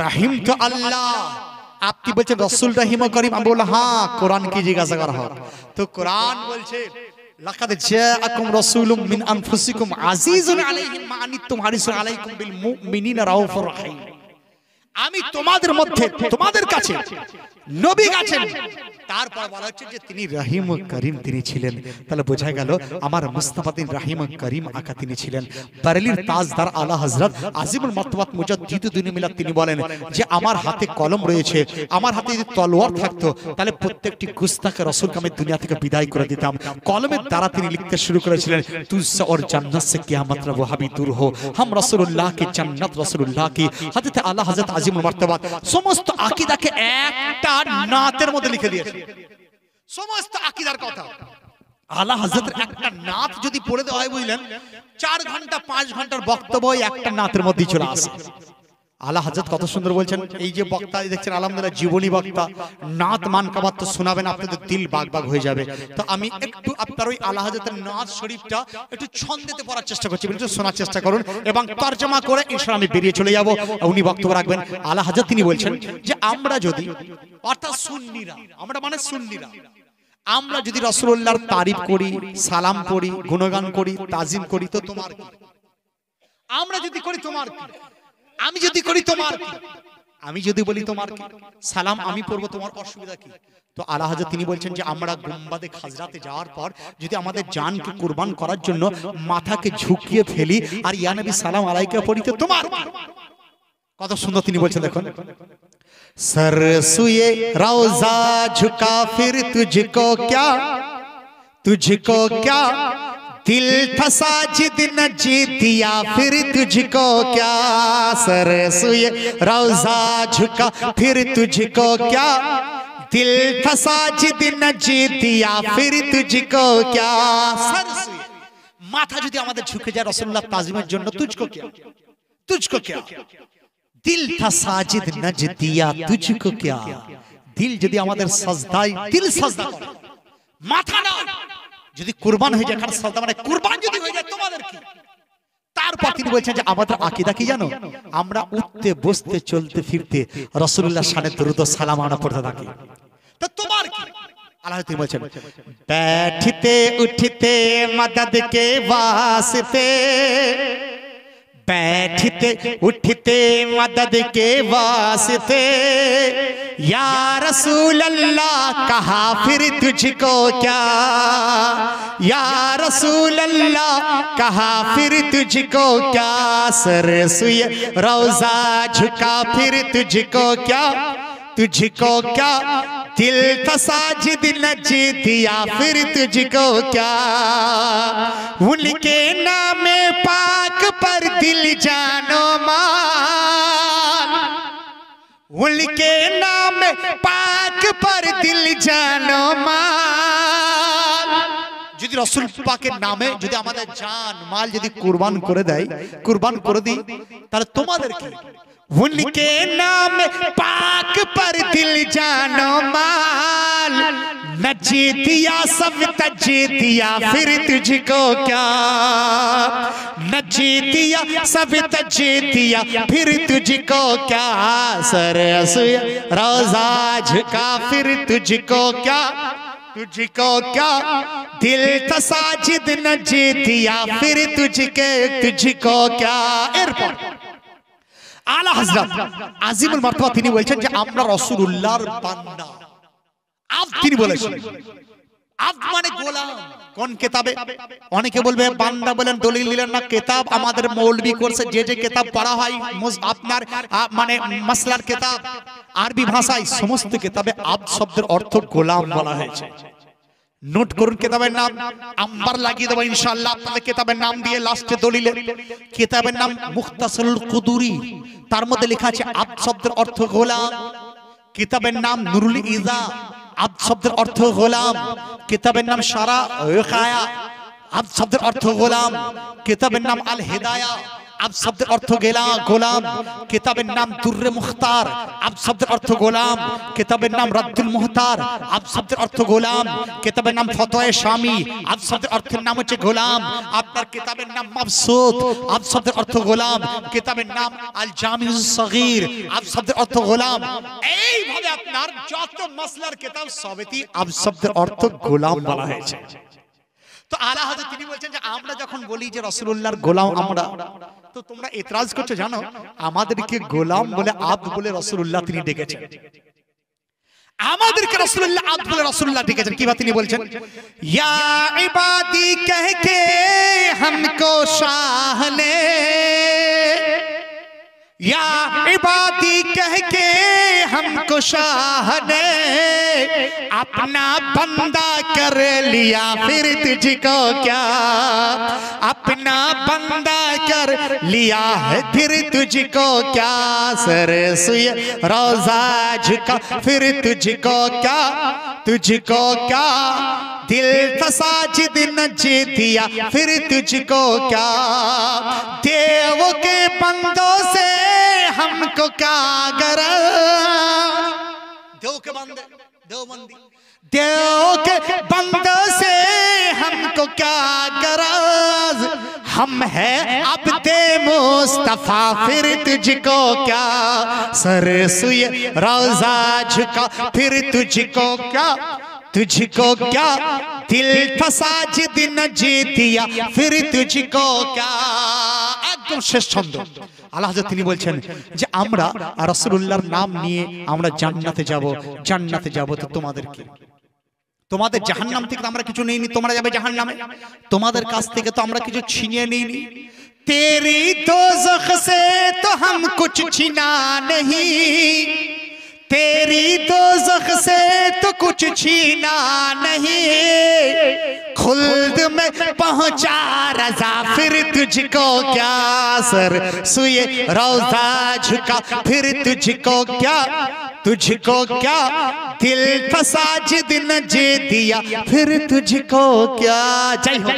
রহিম তো আল্লাহ, আপনি বলছেন রাসূল রহিম ও করিম। আমি বললাম হ্যাঁ, কোরআন কি জিজ্ঞাসা করা হোক। তো কোরআন বলছে লাকাদ জাআকুম রাসূলুম মিন আনফুসিকুম আজিজুন আলাইহি মা আনিতুম হারিসুন আলাইকুম বিল মুমিনিনা রাউফুর রাহিম। আমি তোমাদের মধ্যে, তোমাদের কাছে নবী আছেন, তারপর বলা হচ্ছে যে তিনি রহিম ও করিম তিনি ছিলেন। তাহলে বোঝা গেল আমার মুস্তাফা তিনি রহিম ও করিম আকা তিনি ছিলেন। বারেলির তাজদার আলা হযরত আজিমুল মাতবাত মুজাদ্দিদ দ্বীন মিলাদ তিনি বলেন যে আমার হাতে কলম রয়েছে, আমার হাতে যদি তলোয়ার থাকতো তাহলে প্রত্যেকটি গুস্তাখে রাসূলকে আমি দুনিয়া থেকে বিদায় করে দিতাম। কলমের দ্বারা তিনি লিখতে শুরু করেছিলেন তুজসে और जन्नत से कियामत रब हबी दूर हो हम रसूलुल्लाह की जन्नत रसूलुल्लाह की। हजरत आला हजरत আজিমুল মাতবাত সমস্ত আকীদাকে একটা নাতের মধ্যে লিখে দিয়েছে, সমস্ত আকীদার কথা। আলা হযরতের একটা নাত যদি পড়ে দেওয়া হয় বুঝলেন, 4 ঘন্টা 5 ঘন্টার বক্তব্য একটা নাতের মধ্যেই চলে আসে। আলা হযরত কত সুন্দর বলছেন। এই যে বক্তা দেখছেন আলহামদুলিল্লাহ জীবনী বক্তা, নাত মানকাবাত তো শোনাবেন, আপনাদের দিল বাগ বাগ হয়ে যাবে। তো আমি একটু আপনার ওই আলা হযরতের নাত শরীফটা একটু ছন্দেতে পড়ার চেষ্টা করছি, একটু শোনার চেষ্টা করুন এবং তরজমা করে ইনশাআল্লাহ আমি বেরিয়ে চলে যাব। উনি বক্তব্য রাখবেন। আলা হযরত তিনি বলছেন যে আমরা যদি, অর্থাৎ সুন্নিরা, আমরা মানে সুন্নিরা, আমরা যদি রাসূলুল্লাহর তারিফ করি, সালাম পড়ি, গুণগান করি, তাজিম করি, তো তোমার কি? আমরা যদি করি তোমার কি? আমি যদি করি তোমার কি? আমি যদি বলি তোমার কি? সালাম আমি পড়বো, তোমার অসুবিধা কি? তো আলা হযরত তিনি বলছেন যে আমরা গুম্বাদে খাজরাতে যাওয়ার পর যদি আমাদের জানকে কুরবান করার জন্য মাথাকে ঝুঁকিয়ে ফেলি আর ইয়া নবী সালাম আলাইকা পড়ি, তো তোমার কি? কত সুন্দর তিনি বলছেন দেখুন। सर सुए रौजा झुका फिर तुझको क्या दिल था साजिद न जीत दिया फिर तुझको क्या, सर सुए रोजा झुका फिर तुझको क्या, दिल था साजिद न जीत दिया फिर तुझको क्या, सर सुए माथा যদি আমাদের ঝুঁকে যায় রাসূলুল্লাহ তাজিমের জন্য, तुझको क्या, तुझको क्या, दिल था साजिद न जीत दिया तुझको क्या, दिल যদি আমাদের সাজদায় দিল সাজদা করে মাথা না যদি কুরবান হয়ে যায়, কারণ সাজদা মানে কুরবান যদি হয়ে যায় তোমাদের কি। তারপর তিনি বলছেন যে আমাদের আকীদা কি জানো, আমরা উঠতে বসতে চলতে ফিরতে রাসূলুল্লাহর শানে দরুদ ও সালাম আমরা পড়তে থাকি। তো তোমার কি? আল্লাহ তিনি বলছেন बैठते उठते मदद के वास्ते, बैठते उठते मदद के वास्ते, या रसूल अल्लाह कहा फिर तुझको क्या, या रसूल अल्लाह कहा फिर तुझको क्या, सर सुए रोजा झुका फिर तुझको क्या, तुझको क्या, दिल था साजिद न जीत दिया फिर तुझको क्या, उनके नाम पाक पर दिल जानो माल, उनके नाम पाक पर दिल जानो माल, যদি রাসূল পাকের নামে যদি আমাদের জান মাল যদি কুরবান করে দেয়, কুরবান করে দিই, তাহলে তোমাদের কি? उनके नाम पाक पर दिल जानो माल, न जीतिया सब तजीतिया फिर तुझको क्या, न जीतिया सब तजीतिया फिर तुझको क्या, सर सुए रोजा झुका फिर तुझको क्या, तुझको क्या, दिल था साजिद न जीतिया फिर तुझको क्या। एरपॉर आला हजरत আজিমুল মারতাবা তিনি বলেছেন যে আমরা রাসূলুল্লাহর বান্দা। আব তিনি বলেছেন আব মানে গোলাম। কোন কিতাবে? অনেকে বলবে বান্দা বলেন, দলিল দিলেন না। কিতাব আমাদের মৌলবি করছে, যে যে কিতাব পড়া হয় আপনার মানে মাসলার কিতাব আরবি ভাষায়, সমস্ত কিতাবে আব শব্দের অর্থ গোলাম বলা হয়েছে। নোট করুন কিতাবের নাম, আম্বার লাগিয়ে দেবো ইনশাআল্লাহ আপনাদের কিতাবের নাম দিয়ে লাস্টে দলিলে। কিতাবের নাম মুখতাসারুল কুদুরি, তার মধ্যে লেখা আছে আব শব্দের অর্থ গোলাম। কিতাবের নাম নুরুল ইজা, আব শব্দের অর্থ গোলাম। কিতাবের নাম সারা ওয়াকায়া, আব শব্দের অর্থ গোলাম। কিতাবের নাম আল হিদায়া, আব শব্দের অর্থ গোলাম। কিতাবের নাম দুররে মুখতার, আব শব্দের অর্থ গোলাম। কিতাবের নাম রাদ্দুল মুহতার, আব শব্দের অর্থ গোলাম। কিতাবের নাম ফতোয়া শামি, আব শব্দের অর্থের নাম হচ্ছে গোলাম। আপনার কিতাবের নাম মাবসুত, আব শব্দের অর্থ গোলাম। কিতাবের নাম আল জামিউস সগীর, আব শব্দের অর্থ গোলাম। এইভাবে আপনার যত মাসলার কিতাব সবেতি আব শব্দের অর্থ গোলাম বলা হয়েছে। তো আলা হযরত তিনি বলছেন যে আমরা যখন বলি যে রাসূলুল্লাহর গোলাম আমরা, তো তোমরা ইতরাজ করছো জানো, আমাদেরকে গোলাম বলে আব্দ বলে রাসূলুল্লাহ তিনি ডেকেছেন। আমাদেরকে রাসূলুল্লাহ আব্দ বলে রাসূলুল্লাহ ডেকেছেন। কিভাবে তিনি বলছেন, ইয়া ইবাদি कहके हमको शाह ने, या इबादी कहके हमको शाह ने अपना बंदा कर लिया फिर तुझको क्या, अपना बंदा कर लिया है फिर तुझको क्या, सर सुए रोजा झुका फिर तुझको क्या, तुझको क्या, दिल था साजिद न जीतिया फिर तुझको क्या, देव के बंदों से हमको क्या गरज, देव के बंदे देवबंदी, देव के बंदों से हमको क्या गरज, हम है अब्दे मुस्तफा फिर तुझको क्या, सर सुए रोजा झुका फिर तुझको क्या, तुझको क्या, दिल था साजिद न जीतिया फिर तुझको क्या। একদম শেষ ছন্দ। আল্লাহ হযরত তিনি বলছেন যে আমরা রাসূলুল্লাহর নাম নিয়ে আমরা জান্নাতে যাব, জান্নাতে যাব। তো তোমাদের কি? তোমাদের জাহান্নাম থেকে আমরা কিছু নেইনি, তোমরা যাবে জাহান্নামে। তোমাদের কাছ থেকে তো আমরা কিছু ছিনিয়ে নেইনি। তেরি দোজখ সে তো হাম কুছ ছিনা नहीं, तेरी दोज़ख से तो कुछ छीना नहीं, खुल्द में पहुंचा रजा, फिर तुझको क्या सर सुए रोजा झुका, फिर तुझको क्या, तुझको क्या दिल फसाजिद न जे दिया, फिर तुझको क्या। जय हो।